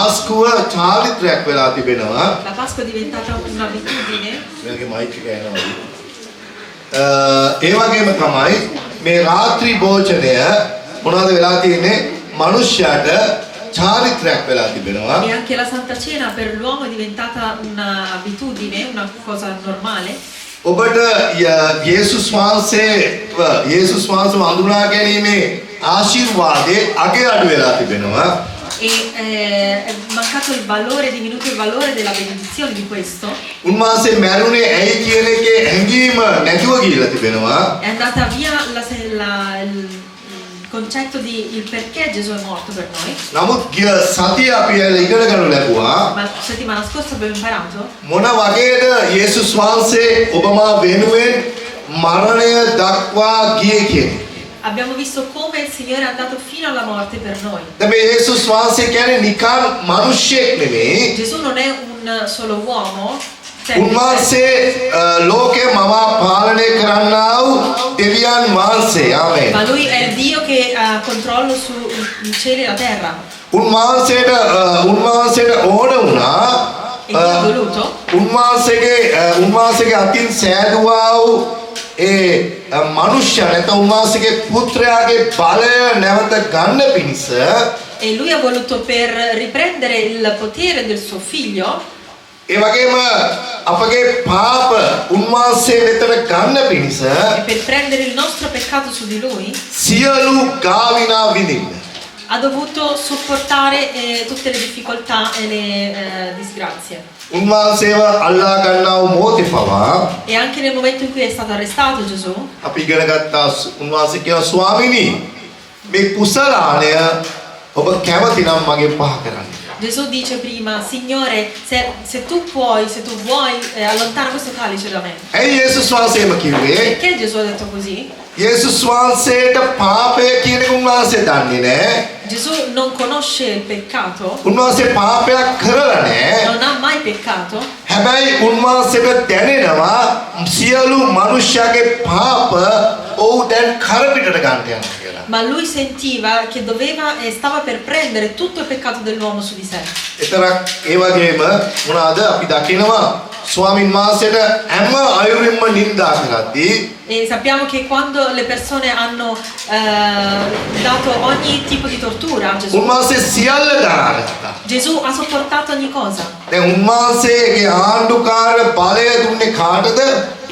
පාස්කුව චාරිත්‍රයක් වෙලා තිබෙනවා. La Pasqua è diventata un'abitudine. මේකේ මයික් එක එනවා. ඒ වගේම තමයි මේ රාත්‍රී භෝජනය මොනවද වෙලා තියෙන්නේ? මිනිස්යාට චාරිත්‍රයක් වෙලා තිබෙනවා. E anche la Santa Cena per l'uomo è diventata un'abitudine, una cosa normale. ඔබට යේසුස් වහන්සේ වඳුනා ගැනීමේ ආශිර්වාදයේ අගය අඩු වෙලා තිබෙනවා. E è mancato il valore, è diminuito il valore della benedizione di questo. උන්වහන්සේ මැරුණේ ඇයි කියන එකේ හැඟීම නැතුව ගිහිල්ලා තිබෙනවා. È andata via il concetto di il perché Gesù è morto per noi. නමුත් ගිය සතිය අපි ඉගෙන ගන්න ලැබුවා. Ma la settimana scorsa abbiamo imparato මොන වගේද යේසුස් වහන්සේ ඔබ මා වෙනුවෙන් මරණය දක්වා ගියේ කියන්නේ. abbiamo visto come il Signore è andato fino alla morte per noi. දැන් මේ යේසුස් වහන්සේ කියන්නේ නිකන් මිනිහෙක් නෙමෙයි. Gesù non è un solo uomo. උන්වහන්සේ ලෝකේ මම පාලනය කරන්නා වූ දෙවියන් වහන්සේ. ආමේන්. Ma lui è il Dio che ha controllo sui cieli e la terra. උන්වහන්සේට ඕන වුණා උන්වහන්සේගේ අතින් සෑදුවා වූ ඒ මනුෂ්‍ය නැත්නම් උන්වහන්සේගේ පුත්‍රයාගේ බලය නැවත ගන්න පිණිස e lui ha voluto per riprendere il potere del suo figlio. ඒ වගේම අපගේ පාප උන්වහන්සේ වෙතට ගන්න පිණිස e per prendere il nostro peccato su di lui සියලු ගාවිනා විඳින්න ha dovuto sopportare tutte le difficoltà e le disgrazie. උන්වහන්සේව අල්ලා ගන්නා වූ මොහොතේ පවා E anche nel momento in cui è stato arrestato Gesù අපි ඉගෙන ගත්තා උන්වහන්සේ කියන ස්වාමීනි මේ කුසලාණය ඔබ කැමති නම් මගේ පහ කරන්න. Gesù dice prima, Signore, se tu vuoi, allontana questo calice da me. ඇයි යේසුස් වහන්සේම කිව්වේ? Perché Gesù ha detto così? යේසුස් වහන්සේට පාපය කියන එක උන්වහන්සේ දන්නේ නැහැ. Gesù non conosce il peccato. උන්වහන්සේ පාපයක් කරලා නැහැ. Non ha mai peccato. හැබැයි උන්වහන්සේට දැනෙනවා සියලු මනුෂ්‍යයාගේ පාප ඔව් දැන් කරපිටට ගන්න යනවා කියලා. Ma lui sentiva che stava per prendere tutto il peccato dell'uomo su di sé. ඒතරක් ඒ වගේම මොනවාද අපි දකිනවා ස්වාමීන් වහන්සේට හැම අයුරින්ම නිඳා කරද්දී E sappiamo che quando le persone hanno dato ogni tipo di tortura a Gesù, උන්වහන්සේ සියල්ල දරාගත්තා. Gesù ha sopportato ogni cosa. දැන් උන්වහන්සේගේ ආණ්ඩුකාර බලය දුන්නේ කාටද?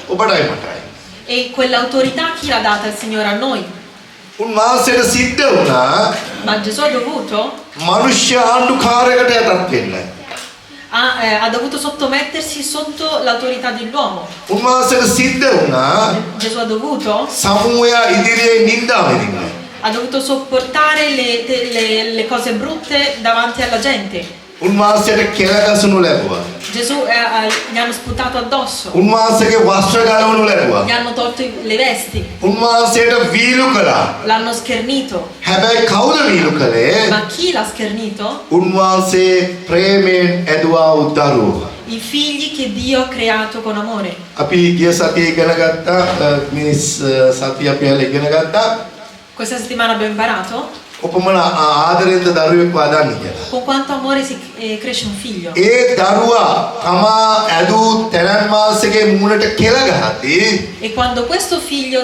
ඔබටයි මටයි. E quell'autorità chi l'ha data il Signore a noi? උන්වහන්සේට සිද්ධ වුණා Ma Gesù ha dovuto මනුෂ්‍ය ආණ්ඩුකාරයකට යටත් වෙන්න. ha dovuto sottomettersi sotto l'autorità dell'uomo. උන්වහන්සේට සිද්ධ වුණා Gesù ha dovuto සමූහය ඉදිරියේ නිඳා විඳින්න. ha dovuto sopportare le cose brutte davanti alla gente. උන්වහන්සේට කෙල ගසනු ලැබුවා. Gesù gli hanno sputato addosso. උන්වහන්සේගේ වස්ත්‍ර ගලවනු ලැබුවා. Gli hanno tolto le vesti. උන්වහන්සේට වීලු කළා. L'hanno schernito. හැබැයි කවුද වීලු කළේ? Ma chi l'ha schernito? උන්වහන්සේ ප්‍රේමයෙන් ඇදුවා වූ දරුවෝ. I figli che Dio ha creato con amore. අපි ගිය සතියේ ඉගෙන ගත්තා මේ සතිය අපි ඉගෙන ගත්තා. Questa settimana abbiamo imparato උපමන ආදරෙන්ද දරුවෙක් වදන්නේ කියලා. con quanto amore si cresce un figlio. ඒ දරුවා තමා ඇදූ තැනන් මාසෙගේ මූණට කෙල ගහද්දී E quando questo figlio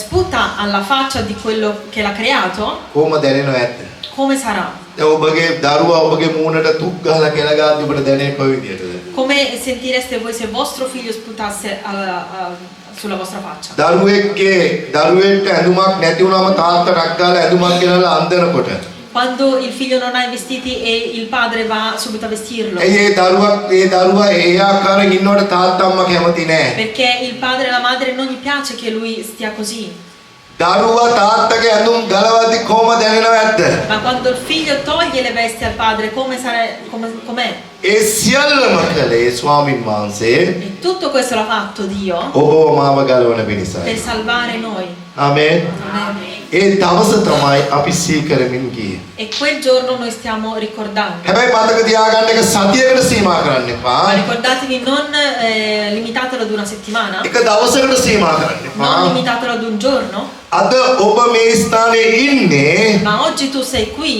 sputa alla faccia di quello che l'ha creato, කොහොම දැනෙනවද? come sarà? දැන් ඔබගේ දරුවා ඔබගේ මූණට තුක් ගහලා කෙල ගහද්දී ඔබට දැනෙන්නේ කොයි විදියටද? Come sentireste voi se vostro figlio sputasse sulla vostra faccia? දරුවෙක්ට ඇඳුමක් නැති වුණාම තාත්තා රක් ගාලා ඇඳුමක් ගෙනල්ලා අන්දනකොට Quando il figlio non ha i vestiti e il padre va subito a vestirlo. ඒ දරුවා ඒ ආකාරයෙන් ඉන්නවට තාත්තා අම්මා කැමති නැහැ. Perché il padre e la madre non gli piace che lui stia così. දරුවා තාත්තගේ ඇඳුම් ගලවද්දි කොහොම දැනෙනවද? Ma quando il figlio toglie le vesti al padre, com'è? ඒ සියල්ලම කළේ ස්වාමීන් වහන්සේ E tutto questo l'ha fatto Dio ඔබව මාව ගලවන පිණිසයි. per salvare noi. ආමේන්. Amen. ඒ දවස තමයි අපි සීකරමින් ගියේ. E quel giorno noi stiamo ricordando. හැබැයි මතක තියාගන්න එක සතියකට සීමා කරන්න එපා. Ma ricordatevi, non limitatelo ad una settimana, එක දවසකට සීමා කරන්න එපා. non limitatelo ad un giorno. අද ඔබ මේ ස්ථානයේ ඉන්නේ Ma oggi tu sei qui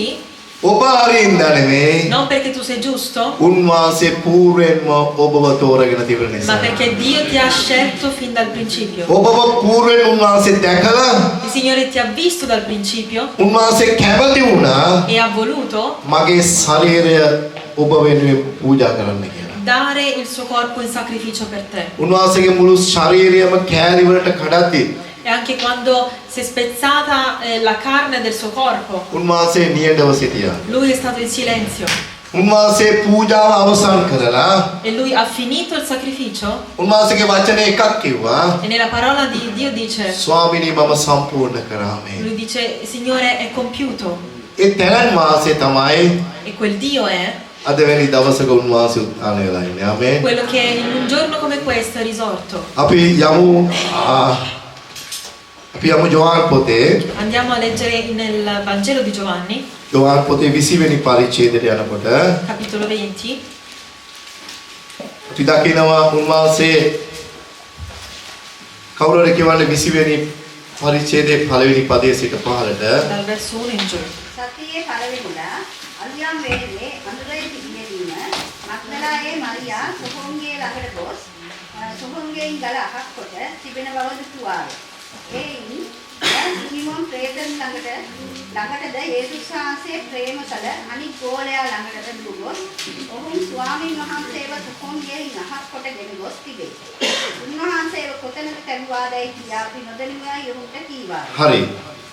ඔබ හරිින්ද නෙමෙයි. non perché tu sei giusto, උන්වහන්සේ පූර්වෙන්ම ඔබව තෝරගෙන තිබෙන ma නිසා. perché Dio ti ha scelto fin dal principio. ඔබව පූර්වෙන් උන්වහන්සේ දැකලා Il Signore ti ha visto dal principio උන්වහන්සේ කැමති වුණා e ha voluto මගේ ශරීරය ඔබ වෙනුවෙන් පූජා කරන්න කියලා. dare il suo corpo in sacrificio per te. උන්වහන්සේගේ මුළු ශරීරයම කෑලි වලට කඩද්දී E anche quando si è spezzata la carne del suo corpo, උන්වහන්සේ නියඬව සිටියා. lui è stato in silenzio උන්වහන්සේ පූජාව අවසන් කරලා e lui ha finito il sacrificio උන්වහන්සේගේ වචනේ එකක් කිව්වා. e nella parola di Dio dice, ස්වාමිනී මම සම්පූර්ණ කරා මේ. lui dice, Signore è compiuto, ඒ තැනන් වාසේ තමයි e quel Dio è අද වෙනි දවසක උන්වහන්සේ උත්ථානය වෙලා ඉන්නේ. ආමේන්. quello che in un giorno come questo è risorto. අපි යමු ජෝහන් පොතේ Andiamo a leggere nel Vangelo di Giovanni, ජෝහන් පොතේ 20 වෙනි පරිච්ඡේදයට යනකොට capitolo 20. අපි දකිනවා උන්වහන්සේ කවුරු හරි කියවන්නේ 20 වෙනි පරිච්ඡේදයේ පළවෙනි පදයේ සිට පහළට Dal verso 1 in giù. සතියේ පළවෙනිදා අලියම් වේලේ අඳුරේ සිටියදීම මග්දලායේ මරියා සොහොන්ගේ ළඟට ගොස් සොහොන්ගෙන් ගල අහක් කොට තිබෙන බව දුටුවාය. එයින් සිමෝන් පේතන් ළඟටද යේසුස් වහන්සේ ප්‍රේම කළ අනිත් ගෝලයා ළඟටද දුගොස් ඔවුන් ස්වාමීන් වහන්සේව සොහොන්ගෙන් අහක් කොටගෙන ගොස් තිබේ. උන්වහන්සේව කොතැනද කැඳවාදයි කියා අපි නොදැනුම යොමුට කීවා. හරි.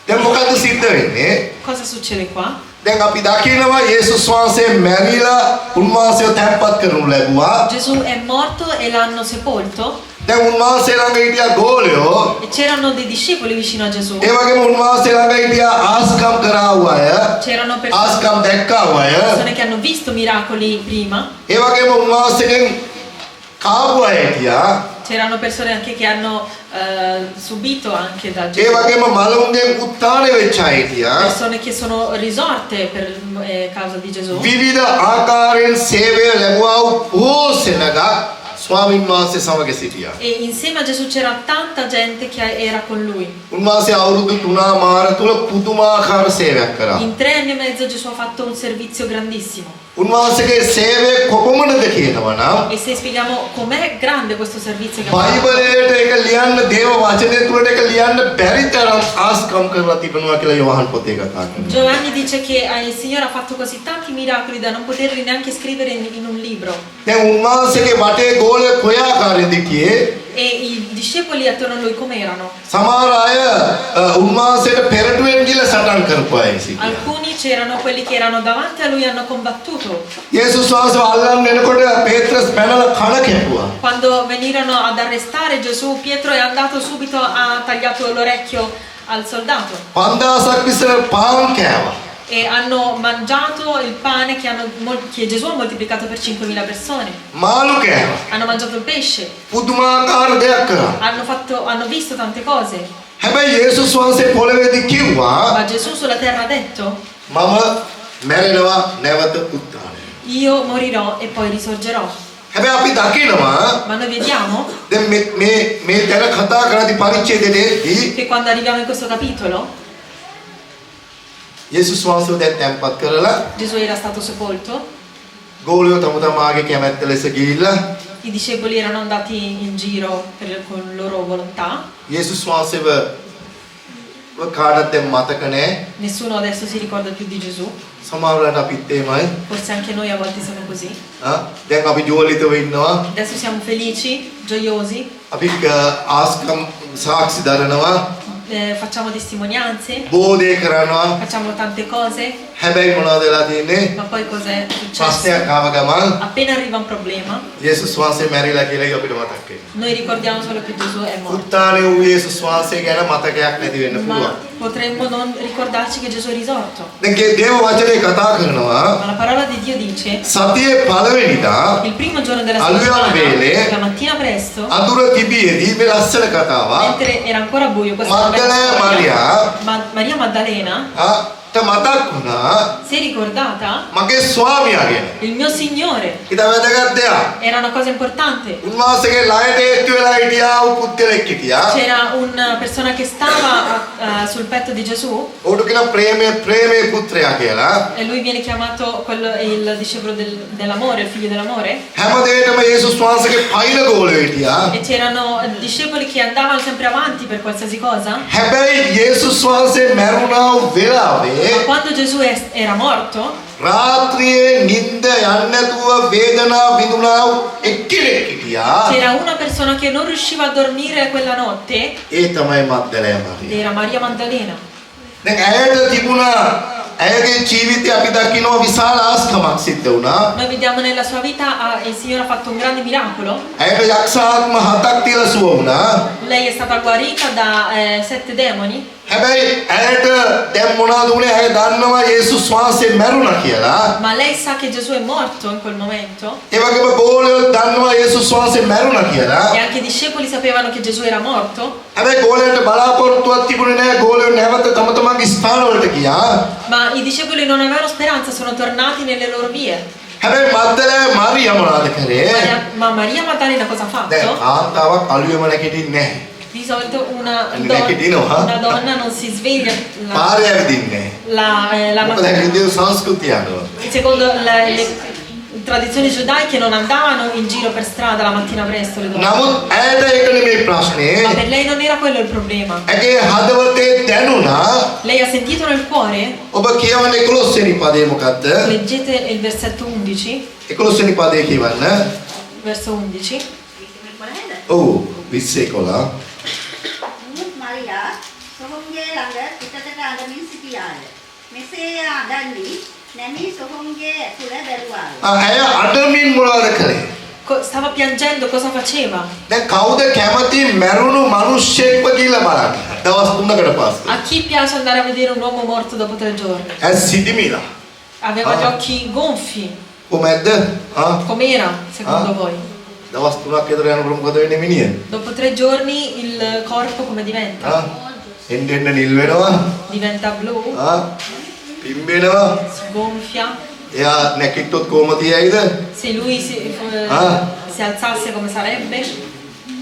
දැන් මොකද සිද්ධ වෙන්නේ? Cosa succede qua? දැන් අපි දකිනවා යේසුස් වහන්සේ මැරිලා උන්වහන්සේව තැන්පත් කරනු ලැබුවා. Gesù è morto e l'hanno sepolto දැන් උන්වහන්සේ ළඟ හිටියා ගෝලයෝ. e c'erano dei discepoli vicino a Gesù. ඒ වගේම උන්වහන්සේ ළඟ හිටියා ආස්කම් කරාවු අය. C'erano ආස්කම් දැක්කාවු අය. persone che hanno visto miracoli prima, ඒ වගේම උන්වහන්සේගෙන් කාපු අය හිටියා. c'erano persone anche che hanno subito anche da ඒ Gesù, වගේම මලුන්ගෙන් උත්ථාන වෙච්ච අය හිටියා. persone che sono risorte per causa di Gesù. විවිධ ආකාරයෙන් සේවය ලැබුවා වූ බොහෝ සෙනඟක් ස්වාමීන් වහන්සේ සමග සිටියා. E insieme a Gesù c'era tanta gente che era con lui. උන්වහන්සේ අවුරුදු 3මාර තුල පුදුමාකාර සේවයක් කරා. In 3 anni e mezzo Gesù ha fatto un servizio grandissimo. උන්වහන්සේගේ සේවය කොපමණද කියනවා නම් E se spieghiamo com'è grande questo servizio che ha fatto, බයිබලයට ඒක ලියන්න දේව වචනය තුලට ඒක ලියන්න බැරි තරම් ආස්කම් කරලා තිබෙනවා කියලා යෝහන් පොතේ කතා කරනවා. Giovanni dice che il Signore ha fatto così tanti miracoli da non poterli neanche scrivere in un libro. දැන් උන්වහන්සේගේ වටේ ගෝල කොයාකාරයේද කියේ E i discepoli attorno a lui come erano? සමහර අය උන්වහන්සේට පෙරටුවෙන් ගිහලා සටන් කරපු අය සිටියා. Alcuni c'erano quelli che erano davanti a lui e hanno combattuto. යේසුස් වහන්සේ අල්ලන්න එනකොට පේත්‍රස් පැනලා කන කැපුවා. Quando venirono ad arrestare Gesù, Pietro è andato subito, ha tagliato l'orecchio al soldato 5000ක් විතර පාන් කෑවා. e hanno mangiato il pane che Gesù ha moltiplicato per 5.000 persone. මාළු කෑවා. Hanno mangiato il pesce, පුදුමාකාර දෙයක් කරා. hanno visto tante cose. හැබැයි යේසුස් වහන්සේ පොළවේදී කිව්වා Ma Gesù sulla terra ha detto: මම මැරෙනවා නැවත උත්ථානය. io morirò e poi risorgerò. හැබැයි අපි දකිනවා Ma noi vediamo දැන් මේ තැන කතා කරද්දී පරිච්ඡේදයේදී che quando arriviamo in questo capitolo යේසුස් වහන්සේ දැන් තැන්පත් කරලා Gesù era stato sepolto, ගෝලියෝ තම තමාගේ කැමැත්ත ලෙස ගිහිල්ලා i discepoli erano andati in giro con loro volontà. යේසුස් වහන්සේව කාටවත් දැන් මතක නැහැ. Nessuno adesso si ricorda più di Gesù, සමහරවිට අපිත් එහෙමයි. forse anche noi a volte siamo così. දැන් අපි ජෝලිතව ඉන්නවා. Adesso siamo felici, gioiosi, අපි ආස්කම් සාක්ෂි දරනවා. facciamo testimonianze, බෝධේ කරනවා. facciamo tante cose, හැබැයි මොනවද වෙලා තියෙන්නේ? ma poi cos'è successo? ප්‍රශ්නයක් ආව ගමන් Appena arriva un problema, යේසුස් වහන්සේ මැරිලා කියලා අපිට මතක් වෙනවා. noi ricordiamo solo che Gesù è morto. උත්ථානය වූ යේසුස් වහන්සේ ගැන මතකයක් නැති වෙන්න Ma පුළුවන්. potremmo non ricordarci che Gesù è risorto. දැන් දේව වචනේ කතා කරනවා Ma la parola di Dio dice: සතියේ පළවෙනිදා il primo giorno della Allora settimana, bene. la mattina presto, අඳුර තිබියදී මේ ලස්සන කතාවක්. mentre era ancora buio, questa Maddalena bella storia, Maria. Maria Maddalena මතක් වුණා Si è ricordata මගේ ස්වාමියා ගැන. il mio Signore. ඉත වැදගත් දෙයක්. Era una cosa importante. උන්වහන්සේගේ ළයට ඒත්තු වෙලා හිටියා වූ පුද්ගලෙක් හිටියා. C'era una persona che stava sul petto di Gesù ඔහුට කියන ප්‍රේමේ පුත්‍රයා කියලා. e lui viene chiamato il discepolo dell'amore, il figlio dell'amore. හැමදේටම යේසුස් වහන්සේගේ පයින් ගෝලෙ හිටියා. E c'erano discepoli che andavano sempre avanti per qualsiasi cosa. හැබැයි යේසුස් වහන්සේ මැරුණා වූ වෙලාවේ Ma quando Gesù era morto, රාත්‍රියේ නිින්ද යන්නේ නැතුව වේදනාව විඳුණා වූ එක්කෙනෙක් හිටියා. c'era una persona che non riusciva a dormire quella notte, ඒ තමයි මග්දලේ මාරියා. era Maria Maddalena. දැන් ඇයට තිබුණා ඇයගේ ජීවිතය අපි දකිනවා විශාල ආස්කමක් සිද්ධ වුණා. Noi vediamo nella sua vita il Signore ha fatto un grande miracolo. ඇයට යක්ෂාත්ම 7ක් තියලා සුව වුණා. Lei è stata guarita da 7 demoni. හැබැයි ඇයට දැන් මොනවද උනේ? ඇය දන්නවා යේසුස් වහන්සේ මැරුණා කියලා. Ma lei sa che Gesù è morto in quel momento. ඒ වගේම ගෝලයෝ දන්නවා යේසුස් වහන්සේ මැරුණා කියලා. E anche i discepoli sapevano che Gesù era morto. හැබැයි ගෝලයන්ට බලාපොරොත්තුවක් තිබුණේ නැහැ. ගෝලයෝ නැවත තම තමන්ගේ ස්ථානවලට ගියා. Ma i discepoli non avevano speranza, sono tornati nelle loro vie. හැබැයි මග්දලේ මාරියා මොනවද කරේ? Ma Maria Maddalena cosa ha දැන් fatto? කාන්තාවක් අලුයම නැගිටින්නේ නැහැ. Di solito una Una donna non si sveglia පාරේ ඇවිදින්නේ නැහැ. la මොකද mattina. හින්දු සංස්කෘතිය අනුව. Secondo le tradizioni giudaiche non andavano in giro per strada la mattina presto le donne. නමුත් ඇයට ඒක නෙමෙයි ප්‍රශ්නේ. Ma per lei non era quello il problema. ඇගේ හදවතේ දැනුණා. Lei ha sentito nel cuore, ඔබ කියවන්නේ 11 වෙනි පදේ මොකද්ද? leggete il versetto 11, 11 වෙනි පදේ කියවන්න. verso 11. ඔව් 20 මුත් මරියා සොහොන්ගේ ළඟ පිටතට අඬමින් සිටියාය. මෙසේ අඬන්නේ නැමී සොහොන්ගේ ඇතුළ බැලුවාය. ඇය අඩමින් මොනවද කරේ? Stava piangendo, cosa faceva? දැන් කවුද කැමති මැරුණු මිනිස්සෙක්ව කියලා බලන්න. දවස් 3කට පස්සේ. A chi piace andare a vedere un uomo morto dopo 3 giorni? ඇස් සිටිමිලා. Aveva gli occhi gonfi. කොහමද? Com'era secondo voi? දවස් 3ක් විතර යනකොට මොකද වෙන්නේ මිනිහ? Dopo 3 giorni il corpo come diventa? එන්න නිල් වෙනවා. Diventa blu, පිම්බෙනවා. sgonfia. එයා නැකිට්ටොත් කොහොම තියයිද? Se lui si alzasse come sarebbe?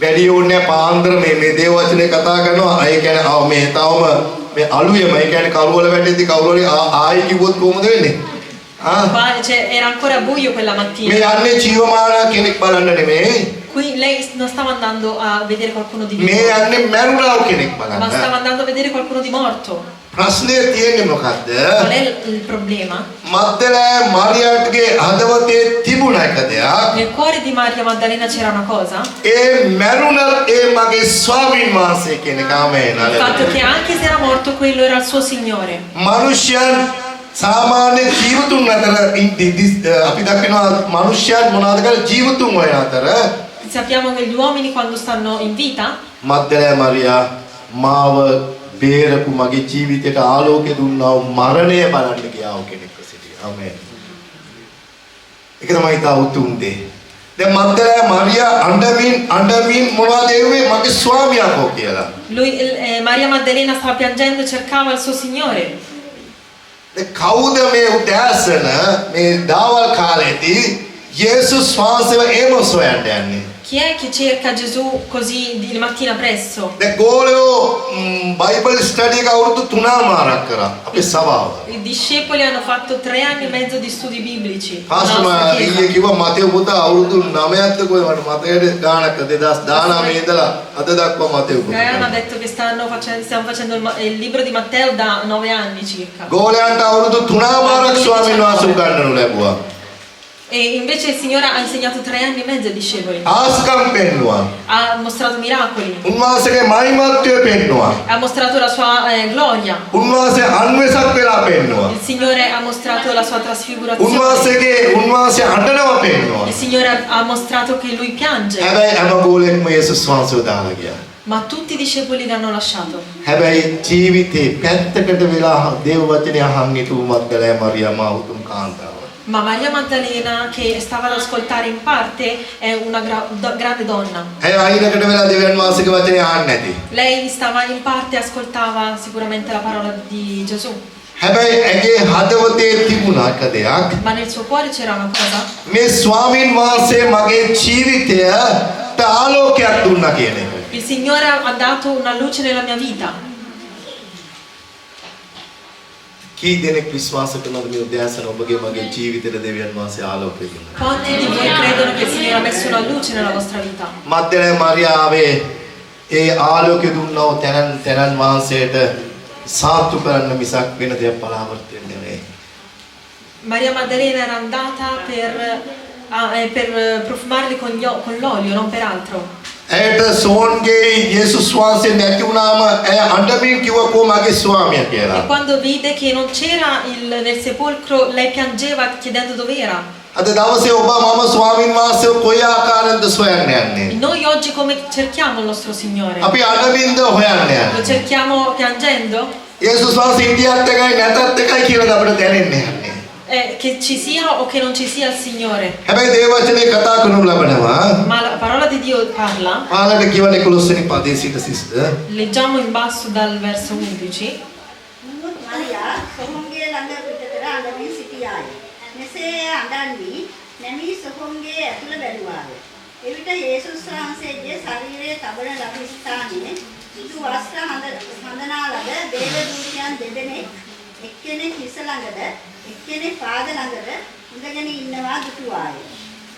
වැඩි ඕනේ පාන්දර මේ දේව වචනේ කතා කරනවා. අය කියන්නේ මේ තවම මේ අලුයම ඒ කියන්නේ කරුවල වැටෙද්දි කවුරු හරි ආයි කිව්වොත් කොහොමද වෙන්නේ? Era ancora buio quella මේ mattina. යන්නේ ජීවමාන කෙනෙක් බලන්න නෙමෙයි. Qui lei non stava andando a vedere qualcuno di මේ vivo, යන්නේ මැරුණා කෙනෙක් ma බලන්න. stava andando a vedere qualcuno di morto. ප්‍රශ්නේ තියෙන්නේ මොකද්ද? Qual è il problema? මග්දලේ මාරියාගේ හදවතේ තිබුණ එක දෙයක්. Nel cuore di Maria Maddalena c'era una cosa, ඒ මැරුණ ඒ මගේ ස්වාමීන් වහන්සේ කියන කාමේන. il fatto che anche se era morto quello era il suo Signore. මනුෂ්‍යයන් සාමාන්‍ය ජීවතුන් අතර අපි දකිනවා මනුෂ්‍යයන් මොනවද කියලා ජීවතුන් හොයන අතර Sappiamo che gli uomini quando stanno in vita, මග්දලේ මාරියා මාව බේරපු මගේ ජීවිතයට ආලෝකය දුන්නා වූ මරණය බලන්න ගියා වූ කෙනෙක්ව සිටියා. ආමේන්. ඒක තමයි තා උතුම් දේ. දැන් මග්දලේ මාරියා අඬමින් මොනවද එව්වේ මගේ ස්වාමියා කෝ කියලා. Maria Maddalena stava piangendo e cercava il suo Signore. දැන් කවුද මේ උදෑසන මේ දවල් කාලේදී යේසුස් වහන්සේව ඒමොස් හොයන්න යන්නේ? Chi è che cerca Gesù così di mattina presto? දැන් ගෝලයෝ බයිබල් ස්ටඩි එක අවුරුදු 3මාරක් කරා අපේ සභාව. I discepoli hanno fatto 3 anni e mezzo di studi biblici. Pastor ඊයේ කිව්වා මතේ පුතා අවුරුදු 9ක්ද කොයි මට මතකයට ගානක් 2019 ඉඳලා අද දක්වා මතේ පුතා. Gaia ha detto che stiamo facendo il libro di Matteo da 9 anni circa. ගෝලයන්ට අවුරුදු 3මාරක් ස්වාමීන් වහන්සේ උගන්වනු ලැබුවා. E invece il Signore ha insegnato 3 anni e mezzo ai discepoli. ආස්කම් පෙන්නවා. Ha mostrato miracoli. උන්වහන්සේගේ මහිමත්වය පෙන්නවා. Ha mostrato la sua gloria. උන්වහන්සේ අන්වෙසක් වෙලා පෙන්නවා. Il Signore ha mostrato la sua trasfigurazione. උන්වහන්සේ අඬනවා පෙන්නවා. Il Signore ha mostrato che lui piange. හැබැයි හැම ගෝලෙක්ම යේසුස් වහන්සේව දාලා ගියා. Ma tutti i discepoli l'hanno lasciato. හැබැයි ජීවිතේ පැත්තකට වෙලා දේව වචනය අහන් හිටු මග්දලේ මාරියා මා උතුම් කාන්තාව. Ma Maria Maddalena, che stava ad ascoltare in parte, è una grande donna. ඇය අයිනකට වෙලා දෙවියන් වහන්සේගේ වචනය අහන්නේ නැති. Lei stava in parte e ascoltava sicuramente la parola di Gesù. හැබැයි ඇගේ හදවතේ තිබුණා එක දෙයක්. Ma nel suo cuore c'era una cosa. මේ ස්වාමින් වහන්සේ මගේ ජීවිතයට ආලෝකයක් දුන්නා කියන එක. Il Signore ha dato una luce nella mia vita. කී දෙනෙක් විශ්වාස කරනවද මේ උදෑසන ඔබගේ මගේ ජීවිතේට දෙවියන් වහන්සේ ආලෝකය දුන්නා? Quanti di voi credono che il Signore ha messo una luce nella vostra vita? මග්දලේ මරියාවේ ඒ ආලෝකය දුන්නව තැනන් වහන්සේට සාතු කරන්න මිසක් වෙන දෙයක් බලාපොරොත්තු වෙන්නේ නැහැ. Maria Maddalena era andata per profumarli con l'olio, non per altro. ඇයට සෝන්ගේ යේසුස් වහන්සේ නැති වුණාම ඇය අඬමින් කිව්වා කො මගේ ස්වාමියා කියලා. E quando vide che non c'era nel sepolcro, lei piangeva chiedendo dove era. අද දවසේ ඔබ මම ස්වාමින් වහන්සේව කොයි ආකාරයෙන්ද සොයන්න යන්නේ? Noi oggi come cerchiamo il nostro Signore? අපි අඬමින්ද හොයන්න යන්නේ? Lo cerchiamo piangendo? යේසුස් වහන්සේ ඉන්දියාත් එකයි නැතත් එකයි කියලා අපිට දැනෙන්නේ නැහැ. Che ci sia o che non ci sia il Signore. හැබැයි දේව වචනේ කතා කරනු ලබනවා. Ma la parola di Dio parla. පාලට කියවන 11 වෙනි පදයේ සිට sister. Leggiamo in basso dal verso 11. මුත් මරියා සොහොන්ගේ ළඟ පිටතට අඬමින් සිටියාය. මෙසේ අඬන්නේ නැමී සොහොන්ගේ ඇතුළ බැලුවාය. එවිට යේසුස් වහන්සේගේ ශරීරයේ තබන ලබ ස්ථානයේ සුදු වස්ත්‍ර හඳනා ලද දේව දූතයන් දෙදෙනෙක් එක්කෙනෙක් හිස ළඟද එක්කෙනෙක් පාද ළඟද ඉඳගෙන ඉන්නවා දුටුවාය.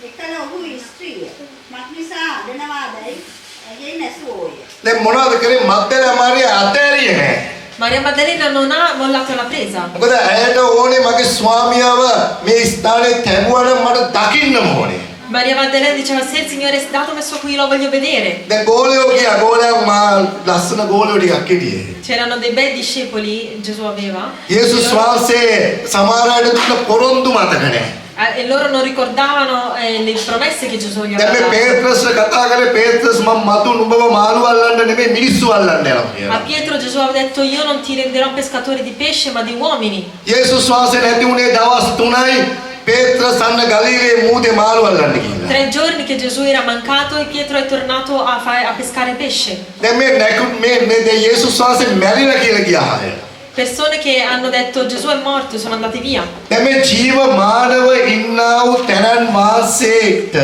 එකල ඔහු ස්ත්‍රිය මක්නිසා අඬනවාදයි ඇගේ නැසුවෝය. දැන් මොනවද කරේ මග්දලේ මාරියා අතෑරියේ නැහැ. Maria Maddalena non ha mollato la presa. මොකද ඇයට ඕනේ මගේ ස්වාමියාව මේ ස්ථානේ තැබුවා නම් මට දකින්නම ඕනේ. Maria Maddalena diceva se il Signore è stato messo qui lo voglio vedere. දැන් ගෝලියෝ ගියා ගෝලයක් මා ලස්සන ගෝලියෝ ටිකක් හිටියේ. C'erano dei bei discepoli Gesù aveva. යේසුස් වහන්සේ සමහර අයට දුන්න පොරොන්දු මතක නැහැ. E loro non ricordavano le promesse che Gesù gli දැන් aveva මේ dato. පේත්‍රස් කතා කරේ පේත්‍රස් මම මතු නුඹව මාළු අල්ලන්න නෙමෙයි මිනිස්සු අල්ලන්න යනවා A කියලා. Pietro Gesù aveva detto io non ti renderò pescatore di pesce ma di uomini. යේසුස් වහන්සේ නැති උනේ දවස් 3යි පේත්‍රස් අන්න ගලීලේ මූදේ මාළු අල්ලන්න ගිහිල්ලා. 3 giorni che Gesù era mancato e Pietro è tornato a pescare pesce. දැන් මේ මේ යේසුස් වහන්සේ මැරිලා කියලා ගියා. Persone che hanno detto Gesù è morto e sono andati via. දැන් මේ ජීවමානව ඉන්නා වූ තැනන් වාසයේට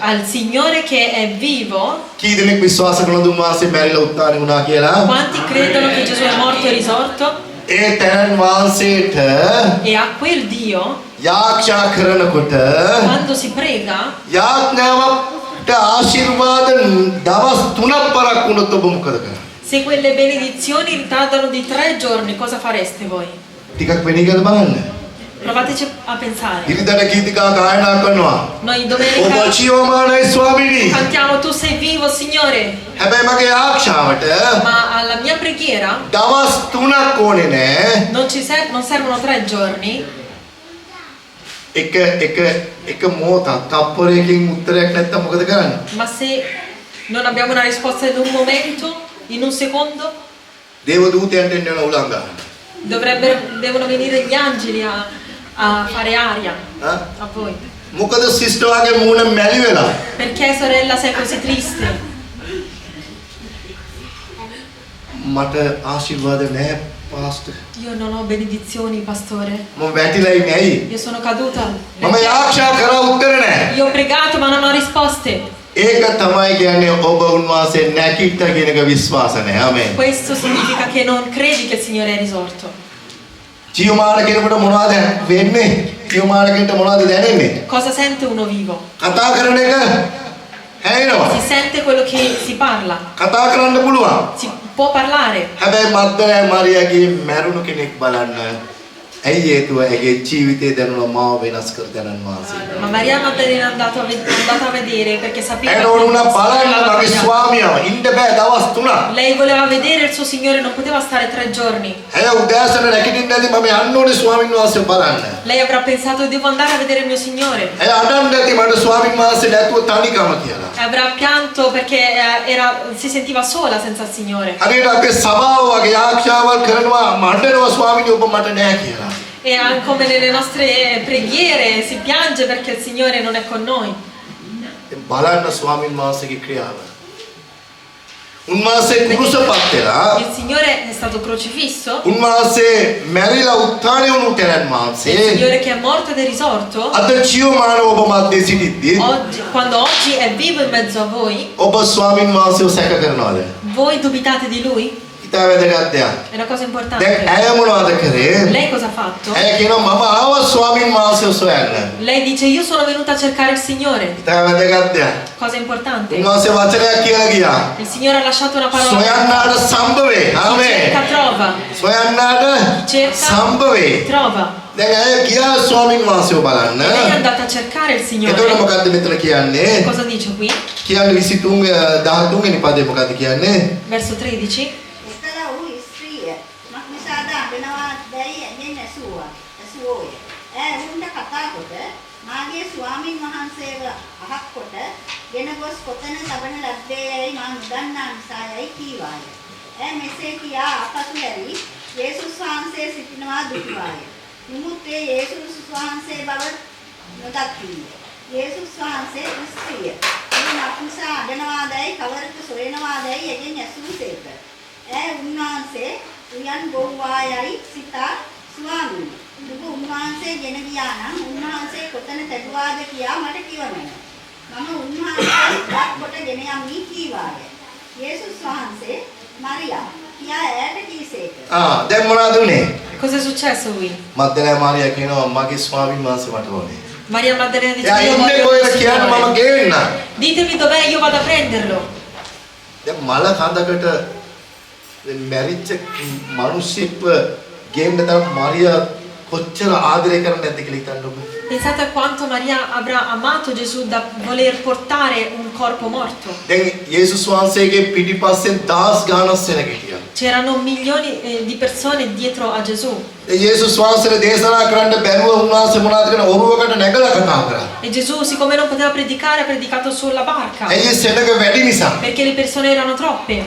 Al Signore che è vivo, කී දෙනෙක් විශ්වාස කරනවද උන්වහන්සේ මැරිලා උත්ථාන වුණා කියලා? quanti credono che Gesù è morto e risorto? A තැනන් වාසයේට E a quel Dio, යාඥා කරනකොට quando si prega, යාඥාවට ආශිර්වාද දවස් 3ක් පරක් වුණොත් ඔබ මොකද කරන්නේ? se quelle benedizioni ritardano di 3 giorni, cosa fareste voi? ටිකක් වෙනීගද බලන්න. Provateci a pensare. ඉරිදට ගීතිකා ගායනා කරනවා. Noi ඔබ domenica ජීවමානයි ස්වාමීනි. cantiamo Tu sei vivo Signore, හැබැයි මගේ ආඥාවට ma alla mia preghiera දවස් 3ක් ඕනේ නෑ. non servono 3 giorni. එක මොහොතක් තප්පරයකින් උත්තරයක් නැත්තම් මොකද කරන්නේ? Ma se non abbiamo una risposta in un momento, in un secondo, දේව දූතයන්ට එන්න වෙන උලංග ගන්න. devono venire gli angeli a fare aria හා? a voi. මොකද සිස්ටර් වගේ මූණ මැලි වෙලා? Perché sorella sei così triste? මට ආශිර්වාද නැහැ pastor. Io non ho benedizioni, pastore. මම වැටිලා ඉන්නේ ඇයි? Io sono caduta. මම යාක්ෂා කරා උත්තර නැහැ. Io ho pregato ma non ho risposte. ඒක තමයි කියන්නේ ඔබ උන්වහන්සේ නැකිට කියන එක විශ්වාස නැහැ. ආමෙන්. Questo significa che non credi che il Signore è risorto. ජීවමාන කෙනෙකුට මොනවද වෙන්නේ? ජීවමාන කෙනෙකුට මොනවද දැනෙන්නේ? Cosa sente uno vivo? කතා කරන එක හැිනවා. Si sente quello che si parla. කතා කරන්න පුළුවන්. Si può parlare. හැබැයි මග්දලේ මාරියාගේ මැරුණු කෙනෙක් බලන්න. ඇයි හේතුව ඇගේ ජීවිතේ දැනුණ මාව වෙනස් කර දැනන් වාසී. Ma Maria Maddalena è andata a vedere perché sapeva ඇයි ඕනුණා බලන්න මගේ ස්වාමියාව ඉන්න බෑ දවස් 3ක්. lei voleva vedere il suo Signore, non poteva stare 3 giorni. ඇය උදෑසන නැගිටින්නදී මම යන්න ඕනේ ස්වාමීන් වහන්සේ බලන්න. Lei avrà pensato devo andare a vedere il mio Signore. ඇය අඬන්නේ මට ස්වාමීන් වහන්සේ නැතුව තනිකම කියලා. Avrà pianto perché si sentiva sola senza il Signore. හරියට අපේ සභාව වගේ ආක්ෂාවල් කරනවා මඬනවා ස්වාමීනි ඔබ මට නෑ කියලා. E anche come nelle nostre preghiere si piange perché il Signore non è con noi. බලන්න ස්වාමීන් වහන්සේගේ ක්‍රියාව. උන්වහන්සේ කුරුසපත් වෙලා Il Signore è stato crocifisso. උන්වහන්සේ මැරිලා උත්ථානය වුණු තැනන් Il වහන්සේ Signore che è morto ed è risorto. අද ජීවමාන ඔබ මැද්දේ සිටිද්දී Quando oggi è vivo in mezzo a voi, ඔබ ස්වාමින් වහන්සේව සැක කරනවද? voi dubitate di lui? ඉතා වැදගත් දෙයක්. È una cosa දැන් importante. ඇය මොනවද කරේ? Lei cosa ha fatto? ඇය කියනවා මම ආවා ස්වාමින් වහන්සේව සොයන්න. Lei dice io sono venuta a cercare il Signore. ඉතා වැදගත් දෙයක්. Cosa importante. උන්වහන්සේ වචනයක් කියලා ගියා. Il Signore ha lasciato una parola. සොයන්නාට සම්භවේ. ආමේන්. Cerca trova. සොයන්නාට Cerca සම්භවේ. trova. දැන් ඇය ගියා ස්වාමින් වහන්සේව බලන්න. Lei è andata a cercare il එතකොට Signore. මොකද්ද මෙතන කියන්නේ? Cosa dice qui? කියන්නේ 13 වෙනි පදේ මොකද්ද කියන්නේ? Verso 13. එකල වූ ස්ත්‍රිය මක්නිසාද අඬනවා දැයි ඇගෙන් ඇසුවෝය. ඈ වුන්ට කතා කොට මාගේ ස්වාමින් වහන්සේව අහක් කොට ගෙන ගොස් කොතන තබන ලද්දේ යයි මා නොදන්නා නිසායයි කීවාය. ඈ මෙසේ කියා අපසු හැරි යේසුස් වහන්සේ සිටිනවා දුටුවාය. නිමුත් ඒ යේසුස් වහන්සේ බව නොදක්කීය. යේසුස් වහන්සේ ස්ත්‍රිය මේ මක්නිසා අඬනවාදයි කවරක සොයනවාදයි ඇගෙන් ඇසූසේක. ඈ උන්වහන්සේ උයන් බොව්වායයි සිතා ස්වාමීනි නුඹ උන්වහන්සේ ගෙන ගියා නම් උන්වහන්සේ කොතන තැබුවාද කියා මට කිවමෙන්න. මම උන්වහන්සේ වත් කොට ගෙන යමි කීවාය. යේසුස් වහන්සේ මරියා කියා ඈට කීසේක. දැන් මොනවද උනේ? Cosa è successo qui? මග්දලේ මාරියා කියනවා මගේ ස්වාමින් වහන්සේ මට ඕනේ. Maria Maddalena dice එයා io ඉන්නේ voglio කොහෙද il කියන්න මම Signore. ගේන්න. Ditemi dov'è, io vado a prenderlo. දැන් මල කඳකට මැරිච්ච මිනිස්සෙක්ව ගේන්න තරම් මාරියා කොච්චර ආදරය කරන්නේ නැද්ද කියලා හිතන්න ඔබ. Pensate a quanto Maria avrà amato Gesù da voler portare un corpo morto. දැන් යේසුස් වහන්සේගේ පිටිපස්සෙන් දහස් ගාණක් සෙනග හිටියා. C'erano milioni di persone dietro a Gesù. ඒ යේසුස් වහන්සේට දේශනා කරන්න බැරුව උන්වහන්සේ මොනවද කරන ඔරුවකට නැගලා කතා කරා. E Gesù, siccome non poteva predicare, ha predicato sulla barca. ඇයි ඒ සෙනග වැඩි නිසා. Perché le persone erano troppe.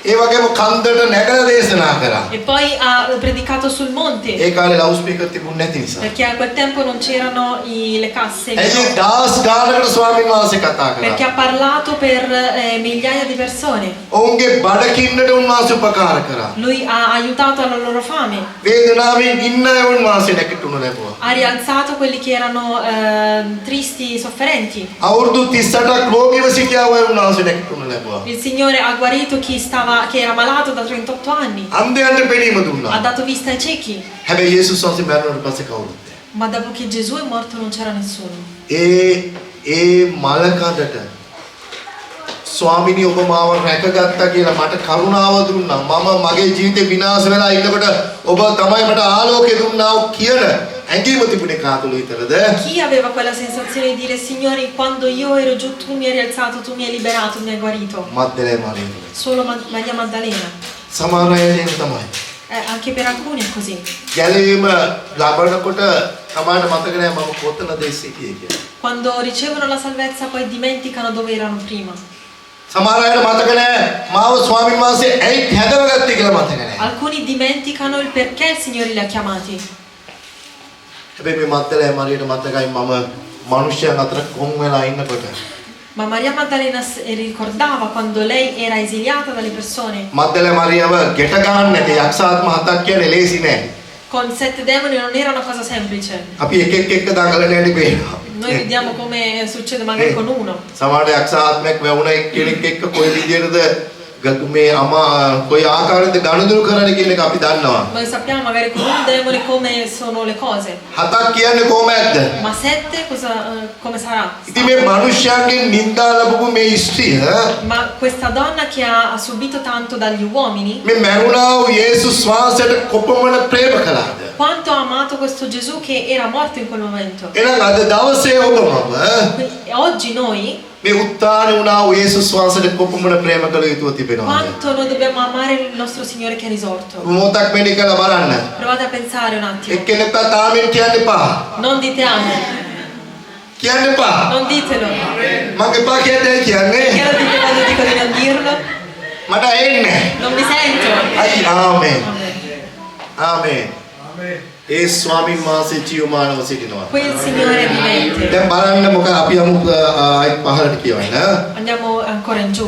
ඒ වගේම කන්දට නැගලා දේශනා කරා. E poi ha predicato sul monte. ඒ කාලේ ලවුඩ් ස්පීකර් තිබුණ නැති නිසා. Perché a quel tempo non c'erano le casse. ඇයි දහස් ගාණකට ස්වාමීන් වහන්සේ කතා Perché කරා. ha parlato per migliaia di persone. ඔවුන්ගේ බඩකින්නට උන්වහන්සේ උපකාර කරා. Lui ha aiutato alla loro fame. වේදනාවෙන් ඉන්න අය උන්වහන්සේ නැගිටුණු ලැබුවා. Ha rialzato quelli che erano tristi, sofferenti. අවුරුදු 38ක් රෝගීව සිටියා අය උන්වහන්සේ නැගිටුණු ලැබුවා. Il Signore ha guarito che era malato da 38 anni. අන්ධයන්ට පෙනීම දුන්නා. Ha dato vista ai ciechi. හැබැයි යේසුස් වහන්සේ මරණයට පස්සේ කවුරුත් නැහැ. Ma dopo che Gesù è morto non c'era nessuno. ඒ මල කඳට ස්වාමිනී ඔබ මාව රැකගත්තා කියලා මට කරුණාව දුන්නා. මම මගේ ජීවිතේ විනාශ වෙලා ඉන්නකොට ඔබ තමයි මට ආලෝකය දුන්නා කියන ඇඟීම තිබුණේ කාතුල විතරද? Chi aveva quella sensazione di dire Signore, quando io ero giù tu mi hai rialzato, tu mi hai liberato, mi hai guarito? මද්දලේ මාරියා. Solo Maria Maddalena. සමහර අය දෙන්න තමයි. Anche per alcuni è così. ගැලවීම ලබනකොට සමහරට මතක නැහැ මම කොතනද සිටියේ කියලා. Quando ricevono la salvezza poi dimenticano dove erano prima. සමහර අයට මතක නැහැ මාව ස්වාමීන් වහන්සේ ඇයි හැදවගත්තේ කියලා මතක නැහැ. Alcuni dimenticano il perché il Signore li ha chiamati. හැබැයි මේ මද්දලේ මාරියට මතකයි මම මිනිස්යන් අතර කොන් වෙලා ඉන්නකොට. Ma Maria Maddalena ricordava quando lei era esiliata dalle persone. මද්දලේ මාරියව ගෙට ගන්න නැති යක්ෂාත්ම හතක් කියන්නේ ලේසි නෑ. Con 7 demoni non era una cosa semplice. අපි එක දඟලන හැටි පේනවා. Noi vediamo come succede magari con uno. සමහර යක්ෂාත්මයක් වැවුණ එක්කෙනෙක් එක්ක කොයි විදියටද මේ අමා කොයි ආකාරයකද ගනුදෙනු කරන්නේ කියන එක අපි දන්නවා. Noi sappiamo magari con un demone come sono le cose. හතක් කියන්නේ කොහොමද? Ma 7 come sarà? ඉතින් මේ මිනිස්යන්ගෙන් නිඳා ලැබපු මේ ස්ත්‍රිය Ma questa donna che ha subito tanto dagli uomini, මේ මරුණා වූ යේසුස් වහන්සේට කොපමණ ප්‍රේම කළාද? quanto ha amato questo Gesù che era morto in quel momento. එහෙනම් අද දවසේ ඔබම Quindi, oggi noi මේ උත්තාන වුණා වූ යේසුස් වහන්සේට කොපමණ ප්‍රේම කළ යුතුව තිබෙනවද? quanto noi dobbiamo amare il nostro Signore che è risorto. මොහොතක් මෙනි කළ බලන්න. Provate a pensare un attimo. එක්කෙනෙක්ට ආමෙන් කියන්න එපා. Non dite amen. කියන්න එපා. Non ditelo. මම එපා කියන්නේ කියන්නේ. Perché lo dite quando dico di non dirlo? මට එන්නේ. Non mi sento. අයි ආමෙන්. Amen. ආමෙන්. ඒ ස්වාමීන් වහන්සේ ජීවමානව සිටිනවා. Qui il Signore è vivente. දැන් බලන්න මොකද අපි යමු ආයි පහළට කියවන්න. Andiamo ancora in giù.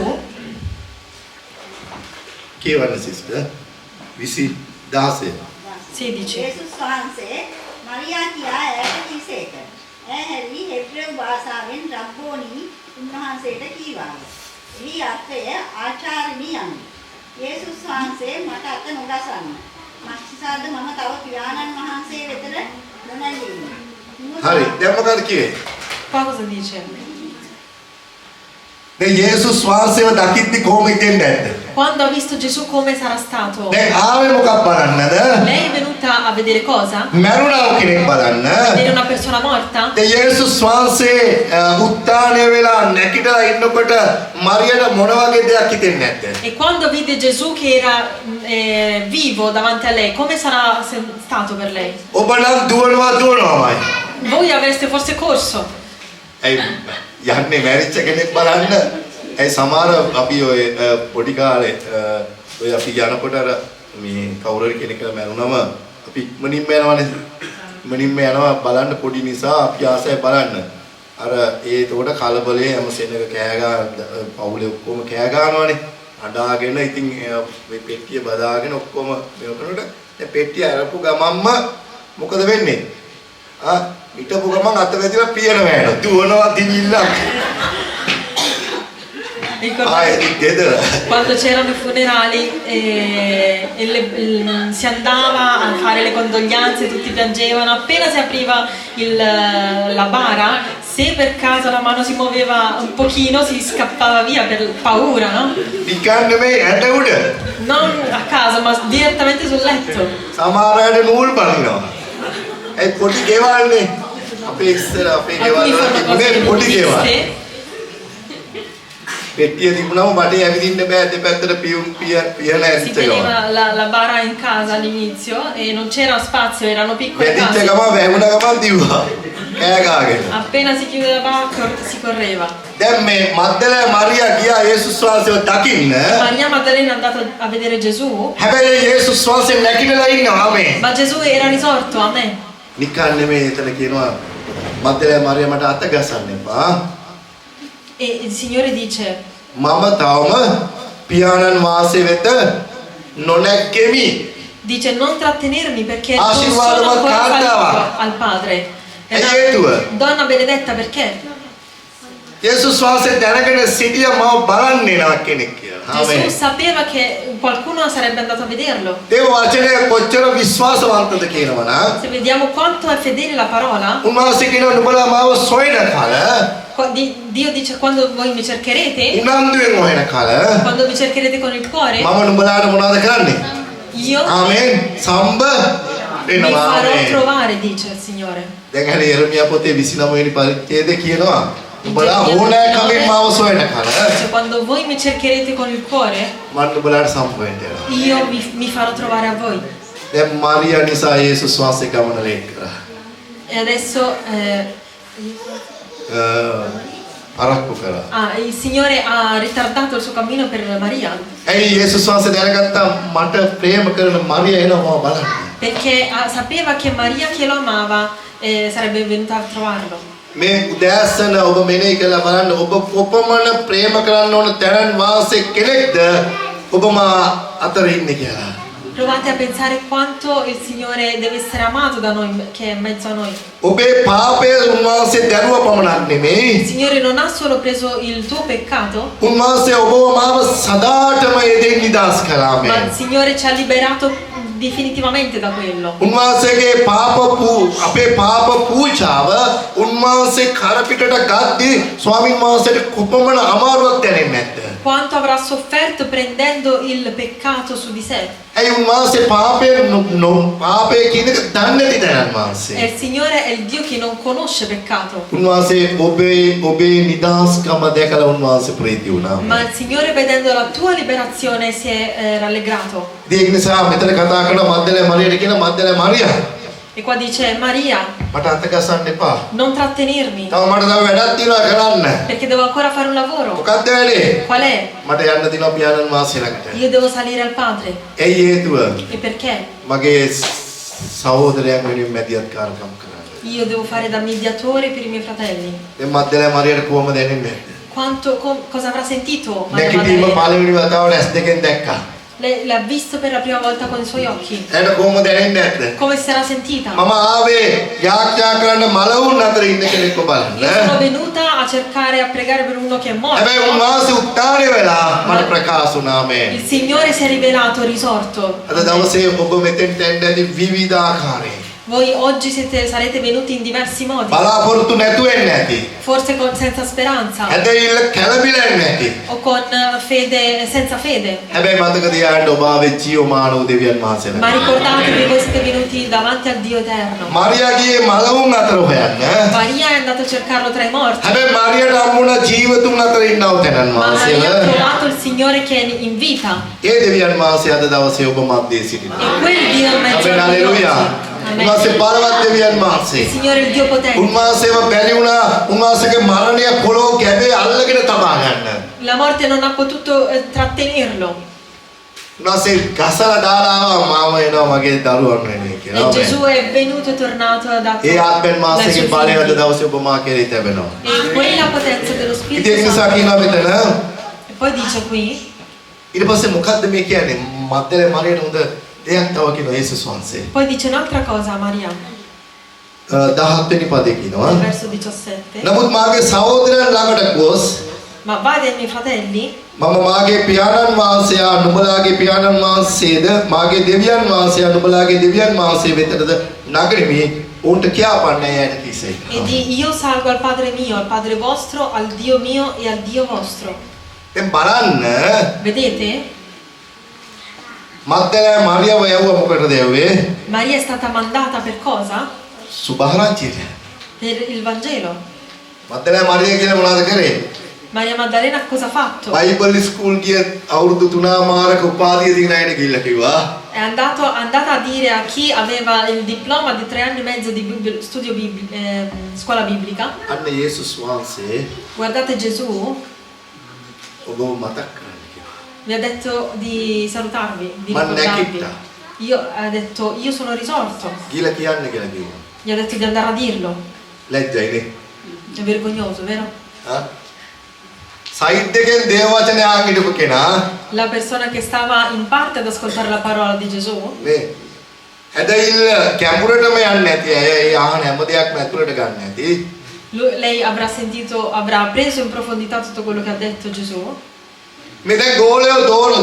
කියවන්න සිස්ටර් 20:16. 16. යේසුස් වහන්සේ මරියා කියා ඇයට කීසේක. ඇය හැරි හෙබ්‍රෙව් භාෂාවෙන් රබ්බෝනි උන්වහන්සේට කීවාය. එහි අර්ථය ආචාර්යනි යනු. යේසුස් වහන්සේ මට අත නොගසන්න. මක්සිසාද මම තව පියාණන් වහන්සේ වෙතට නොනැගෙමි. හරි. දැන් මොකද කිව්වේ? Qua cosa dice? දැන් යේසුස් වහන්සේව දකිද්දි කොහොම හිතෙන්නේ නැද්ද? Quando ha visto Gesù come sarà stato, දැන් ආවේ මොකක් බලන්නද? lei è venuta a vedere cosa? මරුණා කෙනෙක් බලන්න. Vedere una persona morta? දැන් යේසුස් වහන්සේ උත්ථානය වෙලා නැගිටලා ඉන්නකොට මරියට මොන වගේ දෙයක් හිතෙන්නේ නැද්ද? E quando vide Gesù che era vivo davanti a lei, come sarà stato per lei? ඔබ නම් දුවනවාමයි. Voi avreste forse corso. ඇයි යන්නේ මැරිච්ච කෙනෙක් බලන්න. ඇයි සමහර අපි ඔය පොඩි කාලේ ඔය අපි යනකොට අර මේ කවුරු හරි කෙනෙක් මැරුණම අපි ඉක්මනින්ම යනවනේ. ඉක්මනින්ම යනවා බලන්න පොඩි නිසා අපි ආසයි බලන්න. අර ඒතකොට කලබලේ හැම සෙනඟ කෑ ගන්න පවුලේ ඔක්කොම කෑ ගන්නවානේ. අඬාගෙන ඉතින් මේ පෙට්ටිය බදාගෙන ඔක්කොම මේකට දැන් පෙට්ටිය අරපු ගමන්ම මොකද වෙන්නේ? හිටපු ගමන් අත වැදිලා පියන වැහෙනවා. දුවනවා දිවිල්ලා. Quando c'erano i funerali si andava a fare le condoglianze, tutti piangevano, appena si apriva la bara, se per caso la mano si muoveva un pochino si scappava via per paura, no? Non a caso, ma direttamente sul letto. Alcuni fanno cose viste. පෙට්ටිය තිබුණාම බඩේ ඇවිදින්න බෑ දෙපැත්තට පියන Si teneva la bara in casa all'inizio e non c'era spazio, erano piccole වැදිච්ච case. ගමන් වැහුණ ගමන් දිව්වා කෑ ගාගෙන. Appena si chiudeva la bara si correva. දැන් මේ මග්දලේ මරියා ගියා යේසුස් වහන්සේව දකින්න. Maria Maddalena è andata a vedere Gesù. හැබැයි යේසුස් වහන්සේ නැගිටලා ඉන්නවා. ආමේන්. Ma Gesù era risorto, amen. නිකන් නෙමෙයි එතන කියනවා මග්දලේ මරියා මට අත ගසන්න එපා. E il Signore dice: මම තවම පියාණන් වහන්සේ වෙත නොනැගෙමි. Dice non trattenermi perché non ආශිර්වාදවත් sono ancora කාන්තාවක්. salito al Padre. È ඇයි හේතුව? una donna benedetta perché? යේසුස් වහන්සේ දැනගෙන සිටියා මම බලන්න එනවා කෙනෙක් කියලා. Gesù sapeva che qualcuno sarebbe andato a vederlo. ඒ වචනේ කොච්චර විශ්වාසවන්තද කියනවනම් Se vediamo quanto è fedele la parola, උන්වහන්සේ කියනවා නුඹලා මාව සොයන කල Dio dice quando voi mi cercherete, උනන්දුවෙන් හොයන කල quando mi cercherete con il cuore, මම නුඹලාට මොනවද කරන්නේ? io ආමෙන් සම්බ vi වෙනවා. farò ආමෙන්. trovare, dice il Signore. දැන් හරි යෙරමියා පොතේ 29 වෙනි පරිච්ඡේදයේ කියනවා නුඹලා ඕනෑකමින් මාව සොයන කල Cioè, quando voi mi cercherete con il cuore, මම නුඹලාට සම්බ වෙන්න යනවා. io mi farò trovare a voi. දැන් මරියා නිසා යේසුස් වහන්සේ ගමන ලේක් කරා. E adesso අරක්කු කරා. il Signore ha ritardato il suo cammino per Maria. ඇයි යේසුස් වහන්සේ දැනගත්තා මට ප්‍රේම කරන මරියා එනවා බලන්න. Perché sapeva che Maria che lo amava sarebbe venuta a trovarlo. මේ උදෑසන ඔබ මෙනෙහි කරලා බලන්න ඔබ කොපමණ ප්‍රේම කරන්න ඕන තරම් වාසේ කෙනෙක්ද ඔබ මා අතර ඉන්නේ කියලා. Provate a pensare quanto il Signore deve essere amato da noi, che è in mezzo a noi. ඔබේ පාපය උන්වහන්සේ දරුවා පමණක් නෙමෙයි. Il Signore non ha solo preso il tuo peccato, උන්වහන්සේ ඔබව මාව සදාටම එදෙන් නිදහස් කළා ma මේ. il Signore ci ha liberato definitivamente da quello. උන්වහන්සේගේ අපේ පාප පූජාව උන්වහන්සේ කරපිටට ගද්දී ස්වාමීන් වහන්සේට කොපමණ අමාරුවක් දැනෙන්නේ නැද්ද? Quanto avrà sofferto prendendo il peccato su di sé. ඇයි උන්වහන්සේ පාපය කියන එක දන්නේ නැති දැනන් E වහන්සේ. il Signore è il Dio che non conosce peccato. උන්වහන්සේ ඔබේ නිදහස්කම දැකලා උන්වහන්සේ ප්‍රීති වුණා. Ma il Signore vedendo la tua liberazione si è rallegrato. ඒක නිසා මෙතන කතා කරන මග්දලේ මරියට කියන මග්දලේ මරියා E qua dice Maria, මට අත ගසන්න එපා. non trattenermi, තව මට තව වැඩක් තියෙනවා කරන්න. perché devo ancora fare un lavoro. මොකක්ද වැඩේ? Qual è? මට යන්න තියෙනවා පියාණන් වහන්සේ ළඟට. Io devo salire al Padre. ඇයි හේතුව? E perché? මගේ සහෝදරයන් වෙනුවෙන් මැදිහත් කාර්යක්‍රම කරන්න. Io devo fare da mediatore per i miei fratelli. දැන් මග්දලේ මරියට කොහොමද දැනෙන්නේ? Cosa avrà sentito Maria නැගිටීම Maddalena? පළවෙනි වතාවට S2 දැක්කා. Lei l'ha visto per la prima volta con i suoi occhi. එයාට කොහොමද දැනෙන්නේ නැද්ද? Come si era sentita? මම ආවේ යාඥා කරන්න මලවුන් අතර ඉන්න කෙනෙක්ව බලන්න. Io sono venuta a cercare a pregare per uno che è morto. හැබැයි උන්වහන්සේ උත්තාරය වෙලා මට ප්‍රකාශ වුණා මේ. Il Signore si è rivelato risorto. අද දවසේ ඔබ මෙතෙන්ට එන්න ඇති විවිධ ආකාරයෙන්. Voi oggi sarete venuti in diversi modi. බලාපොරොත්තු නැතුව එන්න ඇති. Forse senza speranza. හැදෙයිල්ල කැළඹිලා එන්න ඇති. O con fede, senza fede. හැබැයි මතක තියාගන්න ඔබ ආවේ ජීවමානව දෙවියන් වහන්සේලා. Ma ricordatevi, voi siete venuti davanti al Dio eterno. Maria ගියේ මලවුන් අතර හොයන්න. Maria è andata a cercarlo tra i morti. හැබැයි මාරියාට හම්බුණා ජීවතුන් අතර ඉන්නව තැනන් Ma Maria ha වහන්සේලා. trovato il Signore che è in vita. ඒ දෙවියන් වහන්සේ අද දවසේ ඔබ මැද්දේ සිටිනවා. E quel Dio è in mezzo Amen, a noi oggi. alleluia. Amen. උන්වහන්සේ බලවත් දෙවියන් වහන්සේ. Il Signore è il Dio potente. උන්වහන්සේව බැරි වුණා උන්වහන්සේගේ මරණය පොළොව ගැබේ අල්ලගෙන තබා ගන්න. La morte non ha potuto trattenerlo. උන්වහන්සේ ගසලා දාලා ආවා මාව එනවා මගේ දරුවන් වෙන්නේ කියලා. E Gesù è venuto e tornato ad ඒ ආත්මෙන් මාසෙක බලය අද දවසේ ඔබ මා කෙරේ තැබෙනවා. E quella potenza dello Spirito ඉතින් ඒ නිසා Santo. කියනවා මෙතන E poi dice qui, ඊට පස්සේ මොකද්ද මේ කියන්නේ? මද්දලේ මරියට හොඳ දෙයක් තව කියනවා යේසුස් වහන්සේ. poi dice un'altra cosa a Maria, 17 වෙනි පදේ කියනවා. nel verso 17. නමුත් මාගේ සහෝදරයන් ළඟට ගොස් Ma va dai miei fratelli, මම මාගේ පියාණන් වහන්සේයා නුඹලාගේ පියාණන් වහන්සේද මාගේ දෙවියන් වහන්සේයා නුඹලාගේ දෙවියන් වහන්සේ වෙතටද නගරිමි උන්ට කියාපන්නේ යන්න කිසේ. e di io salgo al Padre mio, al Padre vostro, al Dio mio e al Dio vostro. දැන් බලන්න Vedete? මද්දලේ මාරියාව යවුව මොකටද යවුවේ? Maria è stata mandata per cosa? සුභාරංචියට. Per il Vangelo. මද්දලේ මාරියා කියලා මොනවද කරේ? Maria Maddalena cosa ha fatto? Bible school ගිය අවුරුදු 3මාරක උපාධිය දින අයට ගිහිල්ලා කිව්වා. È andata a dire a chi aveva il diploma di 3 anni e mezzo di studio scuola biblica, අන්න යේසුස් වහන්සේ guardate Gesù ඔබව මතක් කරන්න කිව්වා. vi ha detto di salutarvi, di Ma ricordarvi. neanche Ha detto io sono risorto, ගිහිල්ලා කියන්න කියලා කිව්වා. gli ha detto di andare a dirlo. ලැජ්ජයිනේ. È vergognoso, vero? හා සයිඩ් එකෙන් දේව වචනේ ආන් හිටපු කෙනා La persona che stava in parte ad ascoltare la parola di Gesù, මේ හැදයිල්ල කැඹුරටම යන්නේ නැති අය ඒ ආහන හැම දෙයක්ම ඇතුළට ගන්න නැති lei avrà preso in profondità tutto quello che ha detto Gesù. මේ දැන් ගෝලයෝ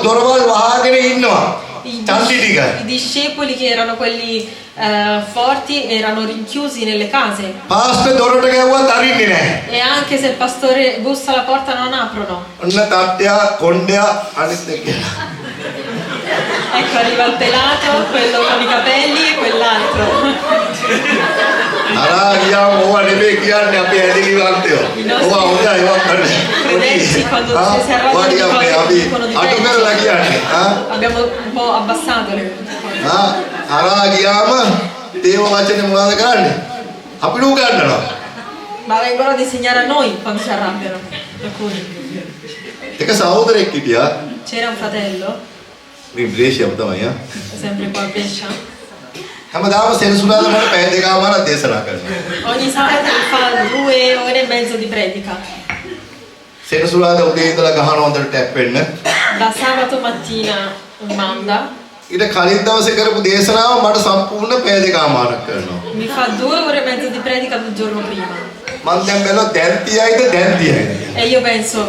දොරවල් වහගෙන ඉන්නවා චන්දි ටික I discepoli che erano quelli forti erano rinchiusi nelle case pastor දොරට ගැව්වත් අරින්නේ නැහැ e anche se il pastore bussa alla porta non aprono. ඔන්න තට්ටයා කොණ්ඩයා අනිත් එක Ecco, arriva il pelato, quello con i capelli e quell'altro. අරා ගියාම ඕවා නෙමෙයි කියන්නේ අපේ ඇදිලිවන්තයෝ ඕවා හොඳයි වක් කරන්නේ Credenti quando si arrabbiano di cose අපි dicono di අඩු කරලා peggio. කියන්නේ හා Abbiamo un po' abbassato le cose. හා අරා ගියාම දේව වචනේ මොනවද කරන්නේ අපිට උගන්වනවා Ma vengono ad insegnare a noi quando si arrabbiano alcuni. එක සහෝදරෙක් හිටියා C'era un fratello, මේ බ්‍රේෂියම තමයි ආ sempre qua a Brescia. හැමදාම සෙනසුරාදා මට පැය දෙකමාරක් දේශනා කරනවා. Ogni sabato mi fa 2 ore e mezzo di predica. සෙනසුරාදා උදේ ඉඳලා ගහන හොඳට ටැප් වෙන්න. Da sabato mattina manda. ඊට කලින් දවසේ කරපු දේශනාව මට සම්පූර්ණ පැය දෙකමාරක් කරනවා. Mi fa 2 ore e mezzo di predica il giorno prima. මම දැන් බැලුවා දැන් තියයිද. E io penso,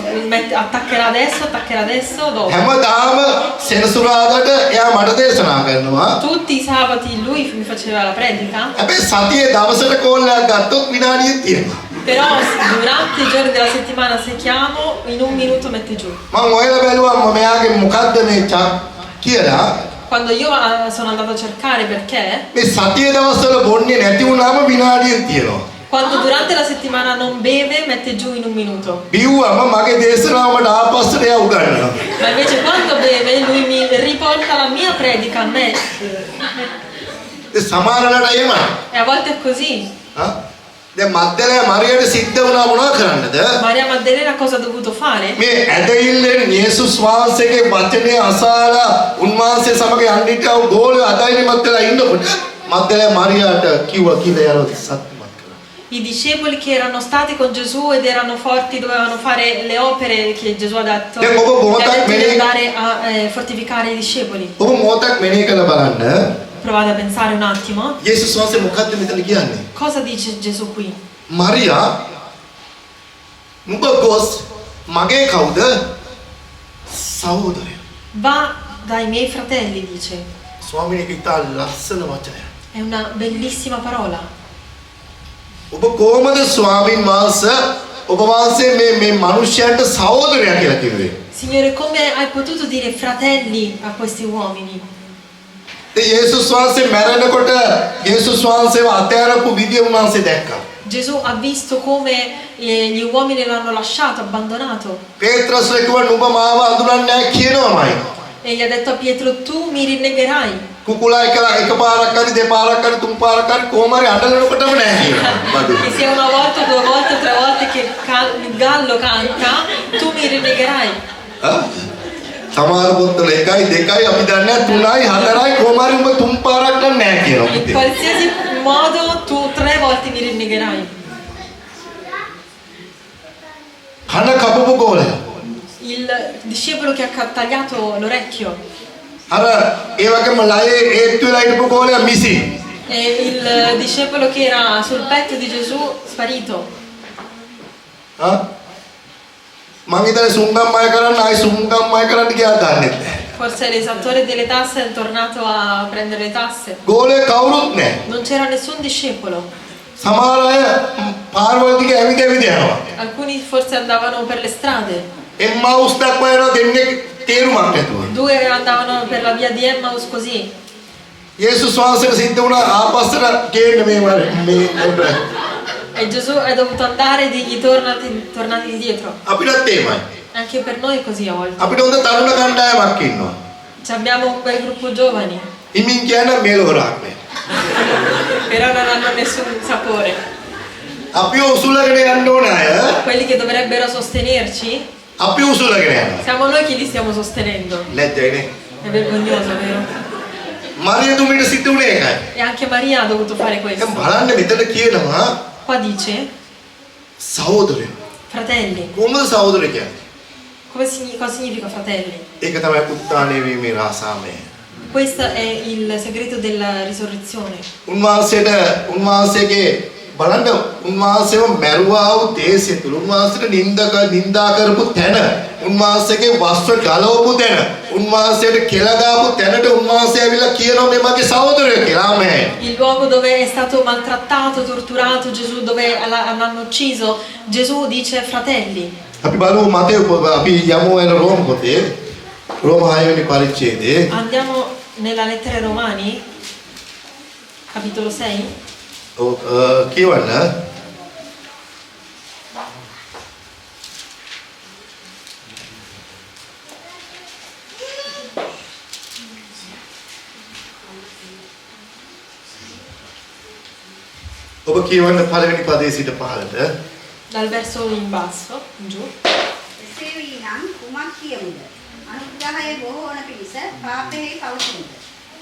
attaccherà adesso, dopo. හැමදාම සෙනසුරාදාට එයා මට දේශනා කරනවා. Tutti i sabati lui mi faceva la predica. හැබැයි සතියේ දවසට කෝල් එකක් ගත්තොත් විනාඩියක් තියෙනවා. Però durante i giorni della settimana se chiamo in 1 minuto mette giù. මම ඔයලා බැලුවා මෙයාගේ මොකද්ද මේ කියලා. Quando io sono andato a cercare perché, මේ සතියේ දවස්වල බොන්නේ නැති වුණාම විනාඩියක් තියෙනවා. quando durante la settimana non beve mette giù in 1 minuto. බිව්වම මගේ දේශනාව මට ආපස්සට එයා උගන්වනවා. Ma invece quando beve lui mi riporta la mia predica a me. ඒ සමහරලාට එහෙම. E a volte è così. හා දැන් මද්දලේ මරියට සිද්ධ වුණා මොනවා කරන්නද? Maria Maddalena cosa ha dovuto fare? මේ ඇදහිල්ලෙන් යේසුස් වහන්සේගේ වචනේ අසාලා උන්වහන්සේ සමග යන්නිටව ගෝලය අදයිනේ මද්දලා ඉන්නකොට මද්දලේ මරියාට කිව්වා කියලා යනවා සත්‍යමත් කරා. I discepoli che erano stati con Gesù ed erano forti dovevano fare le opere che Gesù ha detto. දැන් ඔබ Gli ha detto di මොහොතක් andare a fortificare i discepoli. ඔබ මොහොතක් මෙනෙහි කරලා බලන්න. Provate a pensare un attimo. යේසුස් වහන්සේ මොකක්ද මෙතන කියන්නේ? Cosa dice Gesù qui? මරියා නුඹ ගොස් මගේ කවුද? සහෝදරයා. Va dai miei fratelli, dice. ස්වාමීන් වහන්සේ ඉතා ලස්සන වචනයක්. È una bellissima parola. ඔබ කොහොමද ස්වාමීන් වහන්සේ ඔබ වහන්සේ මේ මිනිස්යන්ට සහෝදරයා කියලා කිව්වේ? Signore, come hai potuto dire fratelli a questi uomini? යේසුස් වහන්සේ මැරෙනකොට යේසුස් වහන්සේව අතෑරපු විදිය උන්වහන්සේ දැක්කා. Gesù ha visto come gli uomini l'hanno lasciato, abbandonato. පේත්‍රස් කිව්වා නුඹ මාව අඳුරන්නේ නැහැ කියනවාමයි. E gli ha detto a Pietro, tu mi rinnegherai. කුකුලා එකපාරක් හරි දෙපාරක් හරි තුන් පාරක් හරි කොහොම හරි අඬනකොටම නැහැ කියනවා. E se una volta, due volte, tre volte che il gallo canta, tu mi rinnegherai. සමහර පොත්වල 1යි 2යි අපි දන්නේ 3යි 4යි කොහොම හරි උඹ තුන් පාරක් නම් නැහැ කියනවා. In qualsiasi modo tu 3 volte mi rinnegherai. කන කපපු ගෝලයා. Il discepolo che ha tagliato l'orecchio. අර ඒ වගේම ලයේ ඒත්තු වෙලා හිටපු ගෝලයා මිසි. E il discepolo che era sul petto di Gesù sparito. මං හිතන්නේ සුංගම් අය කරන්න ආයි සුංගම් අය කරන්න ගියා දන්නේ නැහැ. Forse l'esattore delle tasse è tornato a prendere le tasse. ගෝලේ කවුරුත් නැහැ. Non c'era nessun discepolo. සමහර අය පාරවල් දිගේ ඇවිද යනවා. Alcuni forse andavano per le strade. එම්මාවුස් දක්වා යනවා දෙන්නේ තේරුමක් නැතුව. Due andavano per la via di Emmaus così. යේසුස් වහන්සේට සිද්ධ වුණා ආපස්සට ගේන්න මේ E Gesù è dovuto andare e dirgli tornati indietro. අපිටත් එහෙමයි. Anche per noi è così a volte. අපිට හොඳ තරුණ කණ්ඩායමක් ඉන්නවා. Abbiamo un bel gruppo giovani, ඉමින් කියන මේලොරක් නෑ. però non hanno nessun sapore. අපිව උසුලගෙන යන්න ඕන අය Quelli che dovrebbero sostenerci, අපි උසුලගෙන යනවා. siamo noi che li stiamo sostenendo. ලැජ්ජයිනේ. È vergognoso, vero? මරිය තුමිට සිද්ධ වුණේ ඒකයි. E anche Maria ha dovuto fare දැන් questo. බලන්න මෙතන කියනවා Qua dice සහෝදරයෝ. fratelli. කොහොමද සහෝදරය කියන්නේ? Cosa significa fratelli? ඒක තමයි උත්ථානය වීමේ රාසාමය. Questo è il segreto della risurrezione. උන්වහන්සේගේ බලන්න උන්වහන්සේව මැරුවා වූ දේශය තුල උන්වහන්සේට නිඳා කරපු තැන උන්වහන්සේගේ වස්ත්‍ර ගලවපු තැන උන්වහන්සේට කෙල දාපු තැනට උන්වහන්සේ ඇවිල්ලා කියනවා මේ මගේ සහෝදරයෝ කියලා. ආමේන්. Il luogo dove è stato maltrattato, torturato Gesù, dove l'hanno ucciso, Gesù dice fratelli. අපි බලමු මතේ අපි යමු එන රෝම පොතේ රෝම 6 වෙනි පරිච්ඡේදයේ Andiamo nella lettera ai Romani, capitolo 6. කියවන්න ඔබ කියවන්න පළවෙනි පදයේ සිට පහළට Dal verso in basso, in giù. එසේ වීනම් කුමක් කියමුද? අනුග්‍රහය බොහෝ වන පිණිස පාපයේ පවතිනද?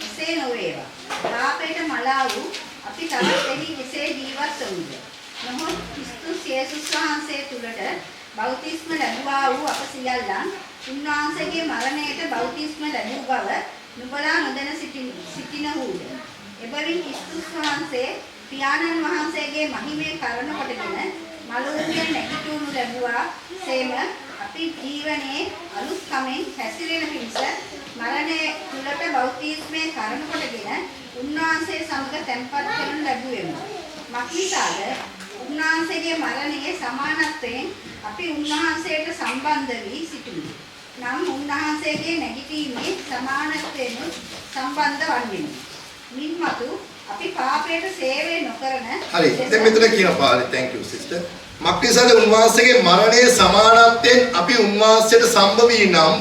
එසේ නොවේවා. පාපයට මලා වූ අපි තවත් එහි එසේ ජීවත් වමුද? නමුත් ක්‍රිස්තුස් යේසුස් වහන්සේ තුලට බෞතිස්ම ලැබුවා වූ අප සියල්ලන් උන්වහන්සේගේ මරණයට බෞතිස්ම ලැබූ බව නුඹලා නොදැන සිටිනහුද? එබැවින් ක්‍රිස්තුස් වහන්සේ පියාණන් වහන්සේගේ මහිමේ කරුණ කොටගෙන මලුන්ගේ නැගිටුණු ලැබුවා සේම අපි ජීවනයේ අලුත් කමෙන් හැසිරෙන පිණිස මරණය තුලට බෞතිස්මේ කරුණ කොටගෙන උන්වහන්සේ සමග තැන්පත් කරනු ලැබුවෙමු. මක්නිසාද උන්වහන්සේගේ මරණයේ සමානත්වයෙන් අපි උන්වහන්සේට සම්බන්ධ වී සිටිමු. නම් උන්වහන්සේගේ නැගිටීමේ සමානත්වයෙන් සම්බන්ධ වන්නෙමු. මින්මතු අපි පාපයට සේවය නොකරන හරි දැන් මෙතන කියන පාරේ thank you sister මක්නිසාද උන්වහන්සේගේ මරණයේ සමානත්වයෙන් අපි උන්වහන්සේට සම්බන්ධ වී නම්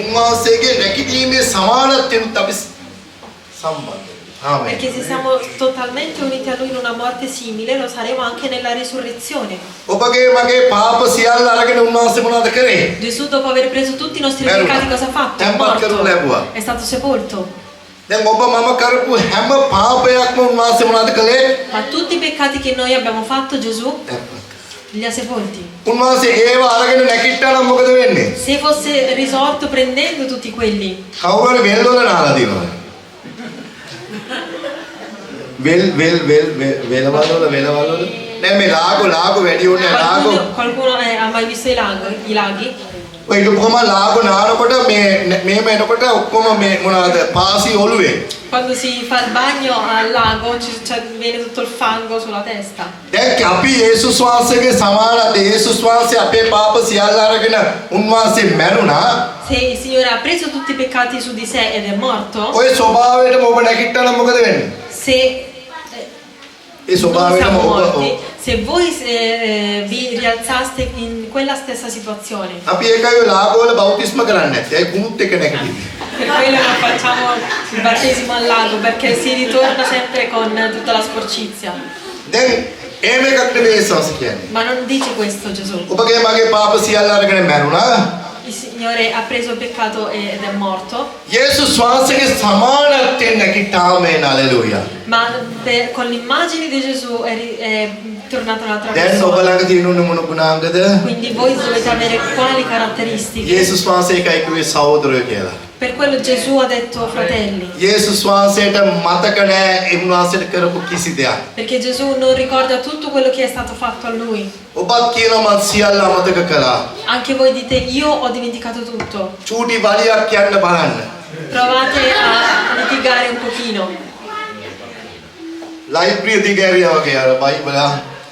උන්වහන්සේගේ නැගිටීමේ සමානත්වයෙන් අපි සම්බන්ධ. Amen. Perché se siamo totalmente uniti a Lui in una morte simile, lo saremo anche nella risurrezione. ඔබගේ මගේ පාප සියල්ල අරගෙන උන්වහන්සේ මොනවද කරේ? Gesù, dopo aver preso tutti i nostri peccati, cosa ha fatto? È තැන්පත් කරනු ලැබුවා. morto, è stato sepolto. දැන් ඔබ මම කරපු හැම පාපයක්ම උන්වහන්සේ මොනවද කළේ? Ma tutti i peccati che noi abbiamo fatto Gesù li ha sepolti. උන්වහන්සේ ඒව අරගෙන නැගිට්ටා නම් මොකද වෙන්නේ? Se fosse risolto prendendo tutti quelli, කවුරු හරි වෙල්වල නාලා දිනවද? වෙලවල නෑ මේ ලාගෝ වැඩි ඕනේ ලාගෝ qualcuno ha mai visto i laghi? ඔය කොහොම ලාගෝ නානකොට මේම එනකොට ඔක්කොම මේ මොනවද පාසි ඔළුවේ Quando si fa il bagno al lago viene tutto il fango sulla testa. දැන් අපි යේසුස් වහන්සේගේ සමානද යේසුස් වහන්සේ අපේ පාප සියල්ල අරගෙන උන්වහන්සේ මැරුණා. Se il Signore ha preso tutti i peccati su di sé ed è morto, ඔය ස්වභාවයටම ඔබ නැගිට්ටා නම් මොකද වෙන්නේ? se ඒ non ස්වභාවයටම siamo ඔබ morti, se voi vi rialzaste in quella stessa situazione, අපි ඒකයි ලාගෝවල බෞතිස්ම කරන්නේ නැත්තේ. ඒ කුණුත් එක නැගිටින්නේ. per quello non facciamo il battesimo al lago, perché si ritorna sempre con tutta la sporcizia. දැන් එහෙම එකක් නෙමෙයි යේසුස් කියන්නේ. Ma non dice questo Gesù. ඔබගේ මගේ පාප සියල්ල අරගෙන මැරුණා. Il Signore ha preso il peccato ed è morto, යේසුස් වහන්සේගේ සමානත්වයෙන් නැගිට්ටාම එන hallelujah. ma con l'immagine di Gesù è tornata un'altra දැන් ඔබ persona. ළඟ තියෙන මොන ගුණාංගද? Quindi voi dovete avere quali caratteristiche? යේසුස් වහන්සේ එකයි කිව්වේ සහෝදරයෝ කියලා. Per quello Gesù ha detto fratelli, යේසුස් වහන්සේට මතක නැහැ ඒ උන්වහන්සේට කරපු කිසි දෙයක්. perché Gesù non ricorda tutto quello che è stato fatto a lui. ඔබත් කියනවා මම සියල්ල අමතක කළා. Anche voi dite io ho dimenticato tutto. චූටි බලියක් කියන්න බලන්න. Provate a litigare un pochino. ලයිබ්‍රරිය දිගෑරියා වගේ අර බයිබල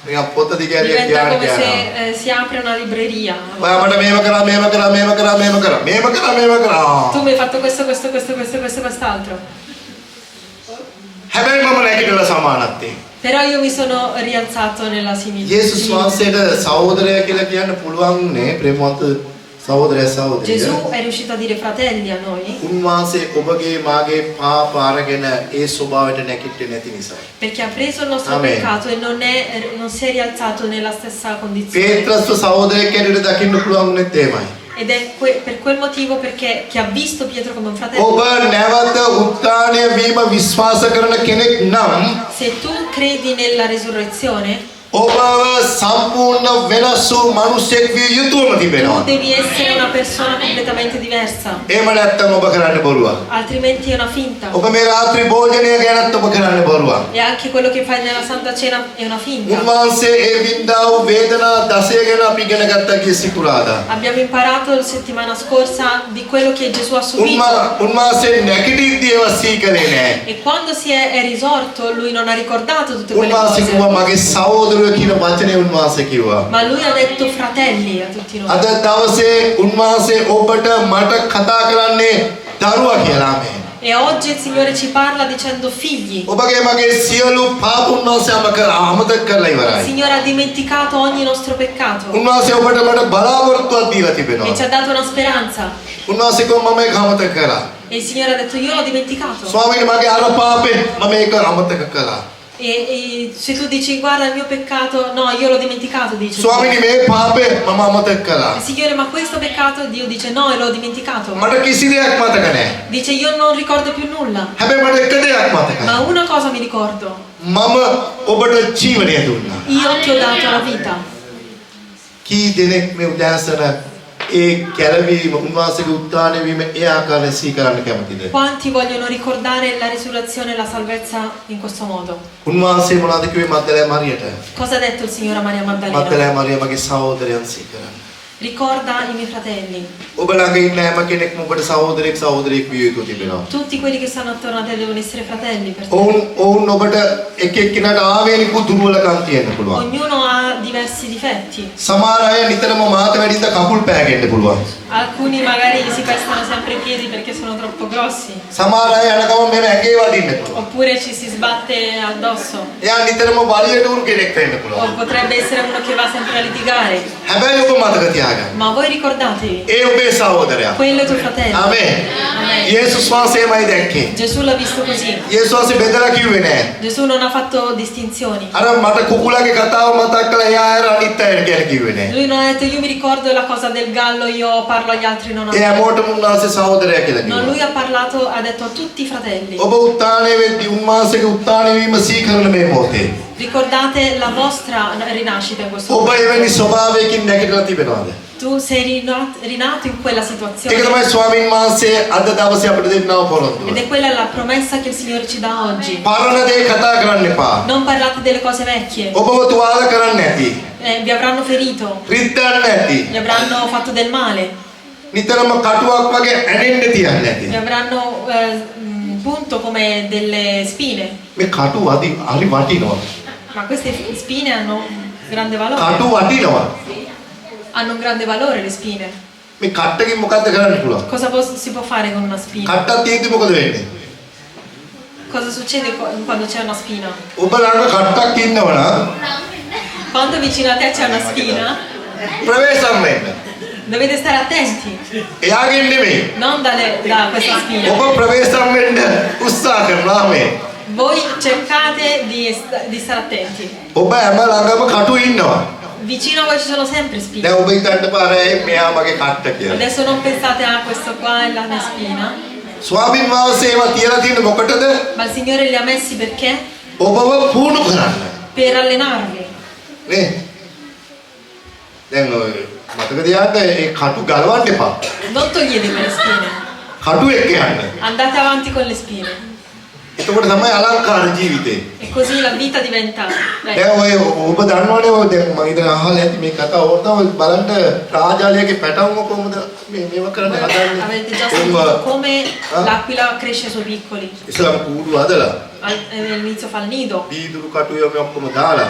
නිකන් පොත දිගෑරියා Diventa කියන්න come කියනවා. se si apre una libreria. ඔයා මට මේව කරා මේව කරා මේව කරා මේව කරා මේව කරා මේව කරා. Tu mi hai fatto questo, questo, questo, questo, questo, quest'altro. හැබැයි මම නැගිටලා සමානත්වයේ. Però io mi sono rialzato nella යේසුස් sinistra. වහන්සේට සහෝදරය කියලා කියන්න පුළුවන් නේ ප්‍රේමවන්ත සහෝදරය සහෝදරිය. Gesù è riuscito a dire fratelli a noi උන්වහන්සේ ඔබගේ මාගේ පාප අරගෙන ඒ ස්වභාවයට නැගිට්ටේ නැති නිසායි. perché ha preso il nostro Amen. peccato e non si è rialzato nella stessa condizione. පේත්‍රස්ව සහෝදරයෙක් හැටියට දකින්න පුළුවන් උනේත් එහෙමයි. Ed è per quel motivo perché chi ha visto Pietro come un fratello, ඔබ නැවත උත්ථානය වීම විශ්වාස කරන කෙනෙක් නම් se tu credi nella resurrezione, ඔබව සම්පූර්ණ වෙනස් වූ මිනිසෙක් විය යුතුවම tu තිබෙනවා. devi essere una persona completamente diversa, එහෙම නැත්නම් ඔබ කරන්න බොරුවක්. altrimenti è una finta. ඔබ මේ රාත්‍රී භෝජනය ගැනත් ඔබ කරන්න බොරුවක්. E anche quello che fai nella Santa Cena è una finta. උන්වහන්සේ ඒ වින්දා වූ වේදනා 10 ගැන අපි ඉගෙන ගත්තා ගිය සිකුරාදා. Abbiamo imparato la settimana scorsa di quello che Gesù ha subito. උන්වහන්සේ නැගිටිද්දී ඒවා සීකලේ නැහැ. E quando è risorto, lui non ha ricordato tutte quelle උන්වහන්සේ කිව්වා cose. මගේ සහෝදරයෝ කියන වචනේ උන්වහන්සේ කිව්වා. Ma lui ha detto fratelli a tutti noi. අද දවසේ උන්වහන්සේ ඔබට මට කතා කරන්නේ දරුවා කියලා මේ. E oggi il Signore ci parla dicendo figli. ඔබගේ මගේ සියලු පාප උන්වහන්සේ අමතක කරලා Il ඉවරයි. Signore ha dimenticato ogni nostro peccato උන්වහන්සේ ඔබට මට බලාපොරොත්තුවක් දීලා e ci තිබෙනවා. ha dato una speranza. උන්වහන්සේ කිව්වා මම ඒක අමතක කළා. E il Signore ha detto io l'ho dimenticato. ස්වාමීනි මගේ අර පාපේ මම ඒක අමතක කළා. E se tu dici guarda il mio peccato, no, io l'ho dimenticato, dice. ස්වාමීනි මේ පාපේ මම අමතක කළා. Il Signore, ma questo peccato, Dio dice no, e l'ho dimenticato. මට කිසි දෙයක් මතක නැහැ. Dice io non ricordo più nulla, හැබැයි මට එක දෙයක් මතකයි. ma una cosa mi ricordo, මම ඔබට ජීවනය දුන්නා. io ti ho dato la vita. කී දෙනෙක් මේ උදෑසන ඒ කැලවීම උන්වහන්සේගේ උත්ථානය වීම ඒ ආකාරයෙන් සීකරන්න කැමතිද? Quanti vogliono ricordare la risurrezione e la salvezza in questo modo? උන්වහන්සේ මොනවද කිව්වේ මග්දලෑ මරියට? Cosa ha detto il Signore a Maria Maddalena? මග්දලෑ මරිය මගේ සහෝදරයන් සීකරන්න. Ricorda i miei fratelli. ඔබ ළඟ ඉන්න හැම කෙනෙක්ම ඔබට සහෝදරයෙක් සහෝදරියක් විය යුතු තිබෙනවා. Tutti quelli che stanno attorno a te devono essere fratelli per te. ඔවුන් ඔබට එක එක්කිනාට ආවේනික දුර්වලකම් තියෙන්න පුළුවන්. Ognuno ha diversi difetti. සමහර අය නිතරම මාත වැඩිද කකුල් පෑගෙන්න පුළුවන්. Alcuni magari si pestano sempre i piedi perché sono troppo grossi. සමහර අය යන ගමන් මෙහෙම ඇඟේ වදින්න පුළුවන්. Oppure ci si sbatte addosso. එයා නිතරම බලියට උරු කෙනෙක් වෙන්න O පුළුවන්. potrebbe essere uno che va sempre a litigare. හැබැයි ඔබ මතක තියාගන්න. Ma voi ricordatevi, ඒ ඔබේ සහෝදරයා. quello è tuo fratello. ආමේන්. Amen. යේසුස් වහන්සේමයි දැක්කේ. Gesù l'ha visto così. යේසුස් වහන්සේ බෙදලා කිව්වේ නෑ. Gesù non ha fatto distinzioni. අර මට කුකුලගේ කතාව මතක් කළා එයා අර අනිත් අයට කියලා කිව්වේ නෑ. Lui non ha detto io mi ricordo la cosa del gallo, io parlo agli altri non ho. ඒ හැමෝටම උන්වහන්සේ සහෝදරයා කියලා No, කිව්වා. lui ha parlato, ha detto a tutti i fratelli. ඔබ උත්ථානය වෙද්දී උන්වහන්සේගේ උත්ථානය වීම සීකරන මේ මොහොතේ Ricordate la vostra rinascita in questo ඔබ momento. එවැනි ස්වභාවයකින් නැගිටලා තිබෙනවද? Tu sei rinato in quella ඒක situazione. තමයි ස්වාමීන් වහන්සේ අද දවසේ අපිට දෙන්නව පොරොන්දුව. Ed è quella la promessa che il Signore ci dà oggi. පරණ දේ කතා කරන්න එපා. Non parlate delle cose vecchie. ඔබව තුවාල කරන්න ඇති. Vi avranno ferito, රිද්දන්න ඇති. vi avranno fatto del male, නිතරම කටුවක් වගේ ඇනෙන්න තියන්න ඇති. vi avranno punto come delle spine. මේ කටු හරි වටිනවා. Ma queste spine hanno un grande valore. කටු වටිනවා. Hanno un grande valore le spine. මේ කට්ටකින් මොකද්ද කරන්න පුළුවන්? Cosa si può fare con una spina? කට්ටක් තියෙද්දි මොකද වෙන්නේ? Cosa succede quando c'è una spina? ඔබ ළඟ කට්ටක් ඉන්නවනම් Quando vicino a te c'è una spina, ප්‍රවේශම් වෙන්න. dovete stare attenti, එයාගෙන් නෙමෙයි. non da questa spina. ඔබ ප්‍රවේශම් වෙන්න උත්සාහ කරනවා මේ. Voi cercate di stare attenti. ඔබ හැම ළඟම කටු ඉන්නවා. Vicino a voi ci sono sempre spine. දැන් ඔබ හිතන්න පාරේ මෙයා මගේ කට්ට කියලා. Adesso non pensate a questo qua è la mia spina, ස්වාමීන් වහන්සේ ඒවා තියලා තියෙන්නේ මොකටද? ma il Signore li ha messi perché? ඔබව පුහුණු කරන්න. Per allenarvi. නේ? දැන් ඔය මතක තියාගන්න ඒ කටු ගලවන්න එපා. Non togliete quelle spine, කටු එක්ක යන්න. andate avanti con le spine. එතකොට තමයි අලංකාර ජීවිතේ. E così la vita diventa. දැන් ඔය ඔබ දන්නවනේ ඔය දැන් මම ඉතින් අහලා ඇති මේ කතාව ඕනම බලන්න රාජාලියගේ පැටවුම කොහොමද මේව කරන්න Voi හදන්නේ? avete già sentito come l'aquila cresce ai suoi piccoli. ඉස්ලාම කූඩු හදලා All'inizio fa il nido, දීදුරු කටු මේ ඔක්කොම දාලා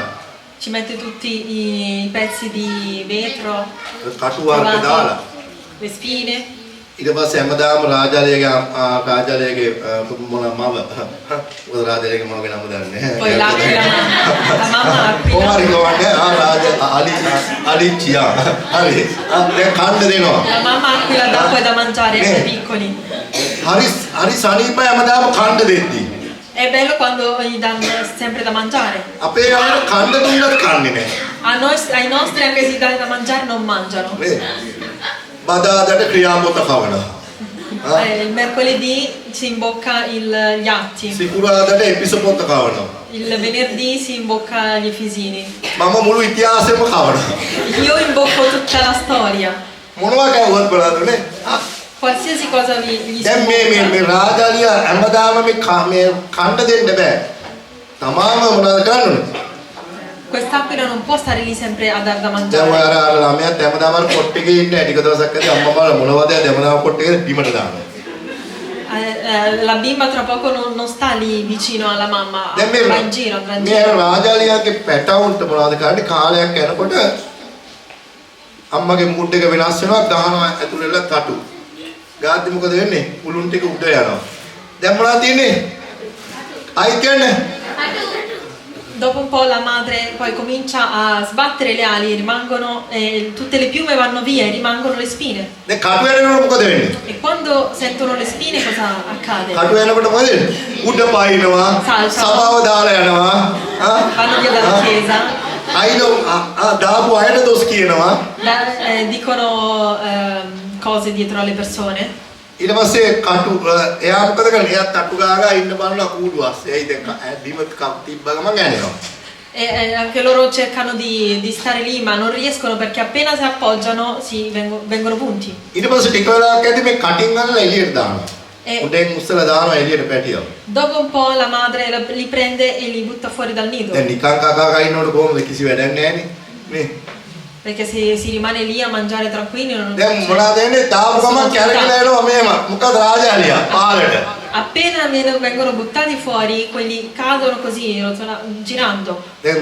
ci mette tutti i pezzi di vetro, කටු වර්ග දාලා le spine. ඊට පස්සේ හැමදාම රාජාලියගේ මොන මව මොකද රාජාලියගේ මවගේ නම දන්නේ Poi l'aquila, la mamma කොහරි aquila, ගවන්නේ රාජ අලිචියා හරි දැන් කන්න දෙනවා la mamma aquila dà poi da mangiare ai suoi piccoli. හරි සනීපයි හැමදාම කන්න දෙද්දි È bello quando gli danno sempre da mangiare. අපේ අය කන්න දුන්නත් කන්නේ නැහැ Ai nostri anche se gli date da mangiare non mangiano. නේ බදාදට ක්‍රියාපොත කවනවා Il mercoledì si imbocca gli atti, සිකුරාදට එපිසොපොත කවනවා il venerdì si imbocca gli Efesini. මම මුළු ඉතිහාසෙම කවනවා Io imbocco tutta la storia, මොනවා කවුවත් බලන්නනේ qualsiasi cosa gli දැන් si මේ imbocca. රාජාලිය හැමදාම මේ කන්න දෙන්න බෑ තමාම මොනවද කරන්නේ Quest'aquila non può stare lì sempre a dar da දැන් mangiare. ඔය අර ළමයාත් හැමදාම අර කොට්ටේක ඉන්නේ ටික දවසක් ඇදී අම්මා බල මොනවද හැමදාම කොට්ටේක බිමට දානවා La bimba tra poco non sta lì vicino alla mamma, දැන් මේ va in giro, andrà in මේ giro. රාජාලියගේ පැටවුන්ට මොනවද කරන්නේ කාලයක් යනකොට අම්මගේ මුඩ් එක වෙනස් වෙනවා ගහනවා ඇතුළේලා තටු ගාද්දි මොකද වෙන්නේ උලුන් ටික උඩ යනවා දැන් මොනවද තියෙන්නේ අයි කියන්නේ Dopo un po' la madre poi comincia a sbattere le ali, rimangono tutte le piume vanno via e rimangono le spine. දැන් කටු යනකොට මොකද වෙන්නේ E quando sentono le spine cosa accade? කටු යනකොට මොකද වෙන්නේ උඩ පායිනවා සභාව දාලා යනවා Vanno via dalla chiesa, අයිනෝ දාපු අයට දොස් කියනවා dicono cose dietro alle persone. ඊට පස්සේ කටු එයා මොකද කරන්නේ එයා තට්ටු ගාගා ඉන්න බලනවා කූඩු ASSE එයි දැන් බිම තිබ්බ ගමන් ඇනෙනවා E anche loro cercano di stare lì ma non riescono perché appena si appoggiano vengono punti. ඊට පස්සේ ටික වෙලාවක් ඇද්දි මේ කටින් අල්ලලා එළියට දානවා උඩෙන් උස්සලා දානවා එළියට පැටියව Dopo un po' la madre li prende e li butta fuori dal nido. දැන් නිකන් කකා ඉන්නකොට කොහොමද කිසි වැඩක් නැහැ නේ Perché se si rimane lì a mangiare tranquilli non දැන් මොනවද වෙන්නේ තාම ගමන් කැරකිලා එනවා මේම මොකද රාජාලියා පාලට Appena appena vengono buttati fuori, quelli cadono così, girando. දැන්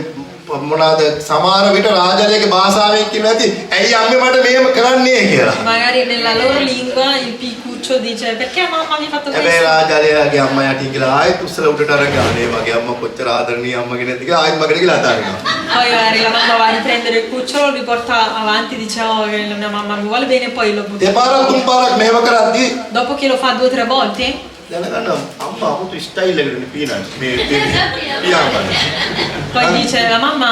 මොනවාද සමහර විට රාජාලයගේ භාෂාවෙන් කියනවා ඇති ඇයි අම්මේ මට මෙහෙම කරන්නේ කියලා. Magari nella loro lingua il piccuccio dice perché mamma mi ha fatto හැබැයි questo? රාජාලයාගේ අම්මා යටින් කියලා ආයෙත් උස්සලා උඩට අරගෙන අනේ මගේ අම්මා කොච්චර ආදරණීය අම්මගේ නැද්ද කියලා ආයෙත් මගට කියලා අතාරිනවා. Poi magari la mamma va a riprendere il cucciolo, li porta avanti, dice oh che la mia mamma mi vuole bene e poi lo butta. දෙපාරක් තුන් පාරක් මෙහෙම කරද්දී Dopo che lo fa 2 o 3 volte, දැනගන්න අම්මා අමුතු style එකකට පියනන්නේ මේ පියාඹන. poi dice la mamma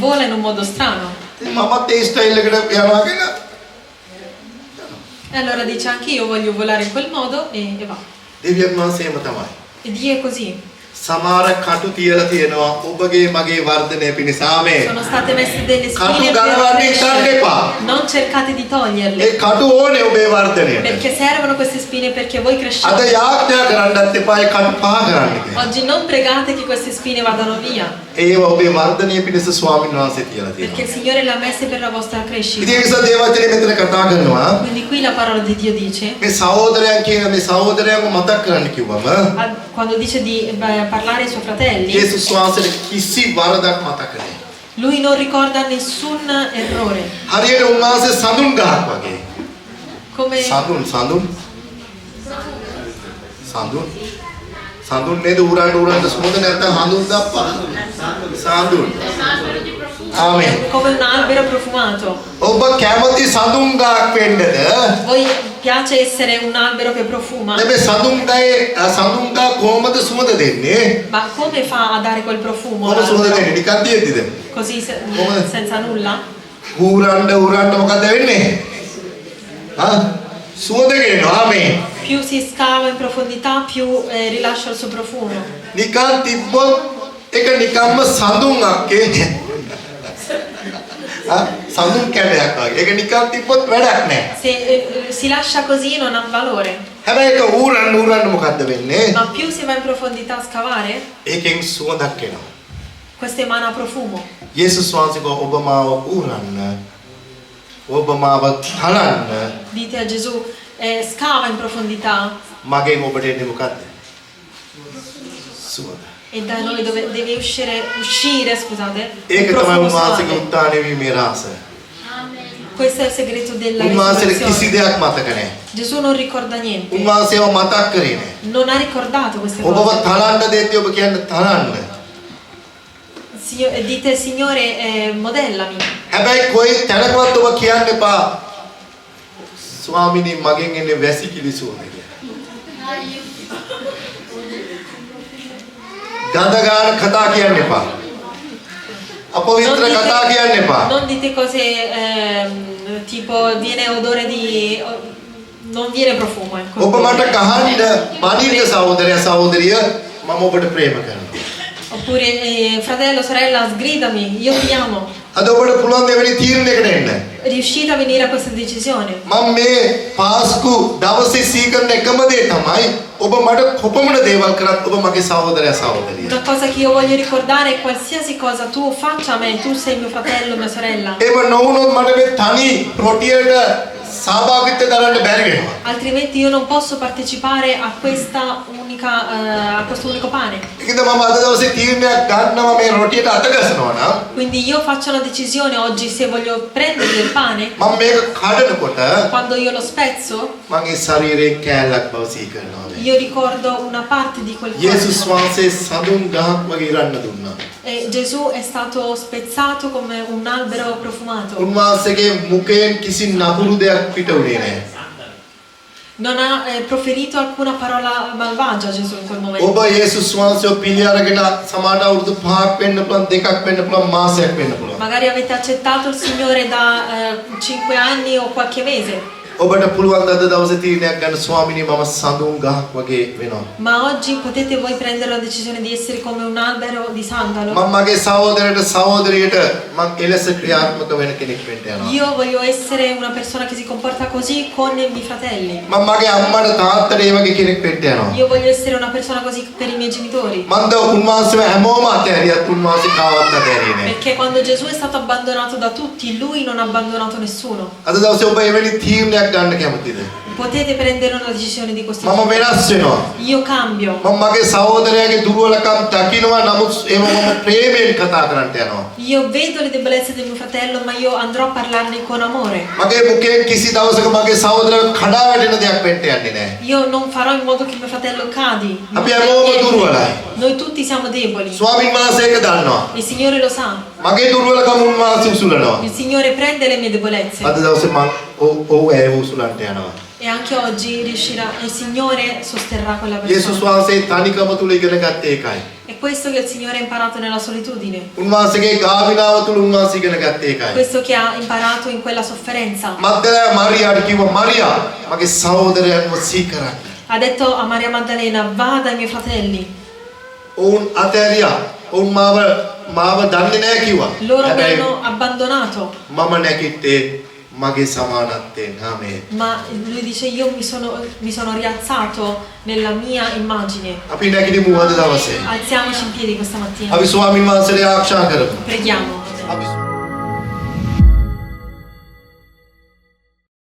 vola in un modo strano. ඉතින් මමත් ඒ ස්ටයිල් එකට යනවා කියලා. E allora dice anche io voglio volare in quel modo e va. දෙවියන් වහන්සේම තමයි. E Dio è così. සමහර කටු තියලා තියෙනවා ඔබගේ මගේ වර්ධනය පිණිස ආමේන්. Sono state messe delle කටු spine ගලවන්න per ඉස්සන්න crescere. එපා. Non cercate di ඒ toglierle, කටු ඕනේ ඔබේ වර්ධනයට. perché servono queste spine perché voi අද cresciate. යාඥා කරන්නත් එපා ඒ කටු පහ කරන්න කියලා. Oggi non pregate che queste spine vadano via, ඒව ඔබේ වර්ධනය පිණිස ස්වාමීන් වහන්සේ තියලා perché තියෙනවා. il Signore le ha messe per la vostra crescita. ඉතින් ඒ නිසා දේවචනේ මෙතන කතා කරනවා Quindi qui la parola di Dio dice, මේ සහෝදරයන් කියන මේ සහෝදරයන්ව මතක් කරන්න කිව්වම quando dice di parlare ai suoi fratelli, යේසුස් වහන්සේට කිසි වරදක් මතක නැහැ. lui non ricorda nessun errore. හරියට උන්වහන්සේ සඳුන් ගහක් වගේ. Come සඳුන් නේද උරන්න සුමුද නැත්නම් හඳුන් දප්පා. සඳුන්. ආමේන්. come un albero profumato. ඔබ කැමති සඳුන් ගහක් වෙන්නද? Voi piace essere un albero che profuma? මේ සඳුන් ගහ කොහොමද සුවඳ දෙන්නේ? Ma come fa a dare quel profumo? කොහොමද සුවඳ l'albero? දෙන්නේ? නිකන් තියෙද්දිද? Così Come? senza nulla? උරන්න මොකද වෙන්නේ? සුවඳ ගෙනවා. ආමේන්. Più si scava in profondità, più rilascia il suo profumo. නිකන් තිබ්බොත් ඒක නිකම්ම සඳුන් අක්කේ. සඳුන් කැටයක් වගේ. ඒක නිකන් තිබ්බොත් වැඩක් නැහැ. Se si lascia così non ha valore. හැබැයි ඒක උරන්න මොකද්ද වෙන්නේ? Ma più si va in profondità a scavare, ඒකෙන් සුවඳක් එනවා. questo emana profumo. යේසුස් වහන්සේ කව ඔබ මාව උරන්න. ඔබ මාව තලන්න. Dite a Gesù, scava in profondità මගෙන් ඔබට එන්නේ මොකද්ද? සුවඳ. e da noi deve uscire, scusate, ඒක un තමයි profumo උන්වහන්සේගේ suave. උත්ථානය වීමේ රහස. Questo è il segreto della උන්වහන්සේට කිසි risurrezione. දෙයක් මතක නැහැ. Gesù non ricorda niente, උන්වහන්සේව මතක් කරේ නැහැ. non ha ricordato queste ඔබව cose. තලන්න දෙද්දී ඔබ කියන්නේ තලන්න. Dite Signore, modellami. හැබැයි කොයි තැනකවත් ඔබ කියන්න එපා ස්වාමිනී මගෙන් එන්නේ වැසිකිලි සුවඳ කියලා. ගඳ ගන්න කතා කියන්න එපා. අපවිත්‍ර කතා කියන්න එපා. Non dite cose tipo viene odore di non viene profumo, ecco. ඔබ මට කහන්න බණින්න සහෝදරයා සහෝදරිය මම ඔබට ප්‍රේම කරනවා. Oppure fratello, sorella, sgridami, io ti amo. අද ඔබට පුළුවන් දෙවෙනි තීරණයකට එන්න. Riuscite a venire a questa decisione? මම මේ පාස්කු දවසේ සීකරන එකම දේ තමයි ඔබ මට කොපමණ දේවල් කරත් ඔබ මගේ සහෝදරයා සහෝදරිය. Una cosa che io voglio ricordare è qualsiasi cosa tu faccia a me, tu sei mio fratello, mia sorella. එහෙම නොවුනොත් මට මේ තනි රොටියට සහභාගීත්වය දරන්න බැරි වෙනවා. Altrimenti io non posso partecipare a a questo unico pane. ඒකද මම අද දවසේ තීරණයක් ගන්නවා මේ රොටියට අත ගසනවා නම් Quindi io faccio una decisione oggi se voglio prendere del pane, මම මේක කඩනකොට quando io lo spezzo, මගේ ශරීරයෙන් කෑල්ලක් බව සිහි කරනවා. io ricordo una parte di quel යේසුස් corpo. වහන්සේ සඳුන් ගහක් වගේ ඉරන්න දුන්නා. E Gesù è stato spezzato come un albero profumato. උන්වහන්සේගේ මුඛයෙන් කිසි නපුරු දෙයක් පිට වුණේ නැහැ. Non ha proferito alcuna parola malvagia Gesù in quel momento. ඔබ යේසුස් වහන්සේව පිළි අරගෙන සමාන අවුරුදු 5ක් වෙන්න පුළුවන්, 2ක් වෙන්න පුළුවන්, මාසයක් වෙන්න පුළුවන්. Magari avete accettato il Signore da 5 anni o qualche mese. ඔබට පුළුවන් අද දවසේ තීරණයක් ගන්න ස්වාමිනී මම සඳුන් ගහක් වගේ වෙනවා. Ma oggi potete voi prendere la decisione di essere come un albero di sandalo. මම මගේ සහෝදරයට සහෝදරියට මම එලෙස ක්‍රියාත්මක වෙන කෙනෙක් වෙන්න යනවා. Io voglio essere una persona che si comporta così con i miei fratelli. මම මගේ අම්මට තාත්තට ඒ වගේ කෙනෙක් වෙන්න යනවා. Io voglio essere una persona così per i miei genitori. මන්ද උන්වහන්සේව හැමෝම අතහැරියත් උන්වහන්සේ කාවත් අතහැරියේ නැහැ. Perché quando Gesù è stato abbandonato da tutti, lui non ha abbandonato nessuno. අද දවසේ ඔබ එවැනි තීරණයක් තීරණයක් ගන්න කැමතිද? Potete prendere una decisione di questo මම tipo. වෙනස් වෙනවා. Io cambio. මම මගේ සහෝදරයාගේ දුර්වලකම් දකිනවා නමුත් ඒව මම ප්‍රේමයෙන් කතා කරන්නට යනවා. Io vedo le debolezze del mio fratello, ma io andrò a parlarne con amore. මගේ මුඛයෙන් කිසි දවසක මගේ සහෝදරයා කඩා වැටෙන දෙයක් වෙන්න යන්නේ නැහැ. Io non farò in modo che mio fratello cadi. අපි හැමෝම දුර්වලයි. Noi tutti siamo deboli. ස්වාමීන් වහන්සේ ඒක දන්නවා. Il Signore lo sa. මගේ දුර්වලකම් උන්වහන්සේ උසුලනවා. Il Signore prende le mie debolezze. අද දවසේ මම ඔව් ඒව උසුලන්නට යනවා. E anche oggi riuscirà, il Signore sosterrà quella යේසුස් persona. වහන්සේ තනිකම තුල ඉගෙන ගත්තේ ඒකයි. È questo che il Signore ha imparato nella solitudine. උන්වහන්සේගේ ගාමිනාව තුල උන්වහන්සේ ඉගෙන ගත්තේ ඒකයි. Questo che ha imparato in quella sofferenza. මග්දලයා මරියාට කිව්වා මරියා මගේ සහෝදරයන්ව සීකරන්න. Ha detto a Maria Maddalena, va dai miei fratelli. ඔවුන් අතෑරියා. ඔවුන් මාව දන්නේ නැහැ කිව්වා. Loro mi හැබැයි hanno abbandonato. මම නැගිට්ටේ මගේ සමානත්වයෙන්. ආමේන්. Ma lui dice, io mi sono rialzato nella mia immagine. අපි නැගිටිමු අද දවසේ. Alziamoci in piedi questa mattina. අපි ස්වාමීන් වහන්සේට ආරක්ෂා කරමු. Preghiamo. අපි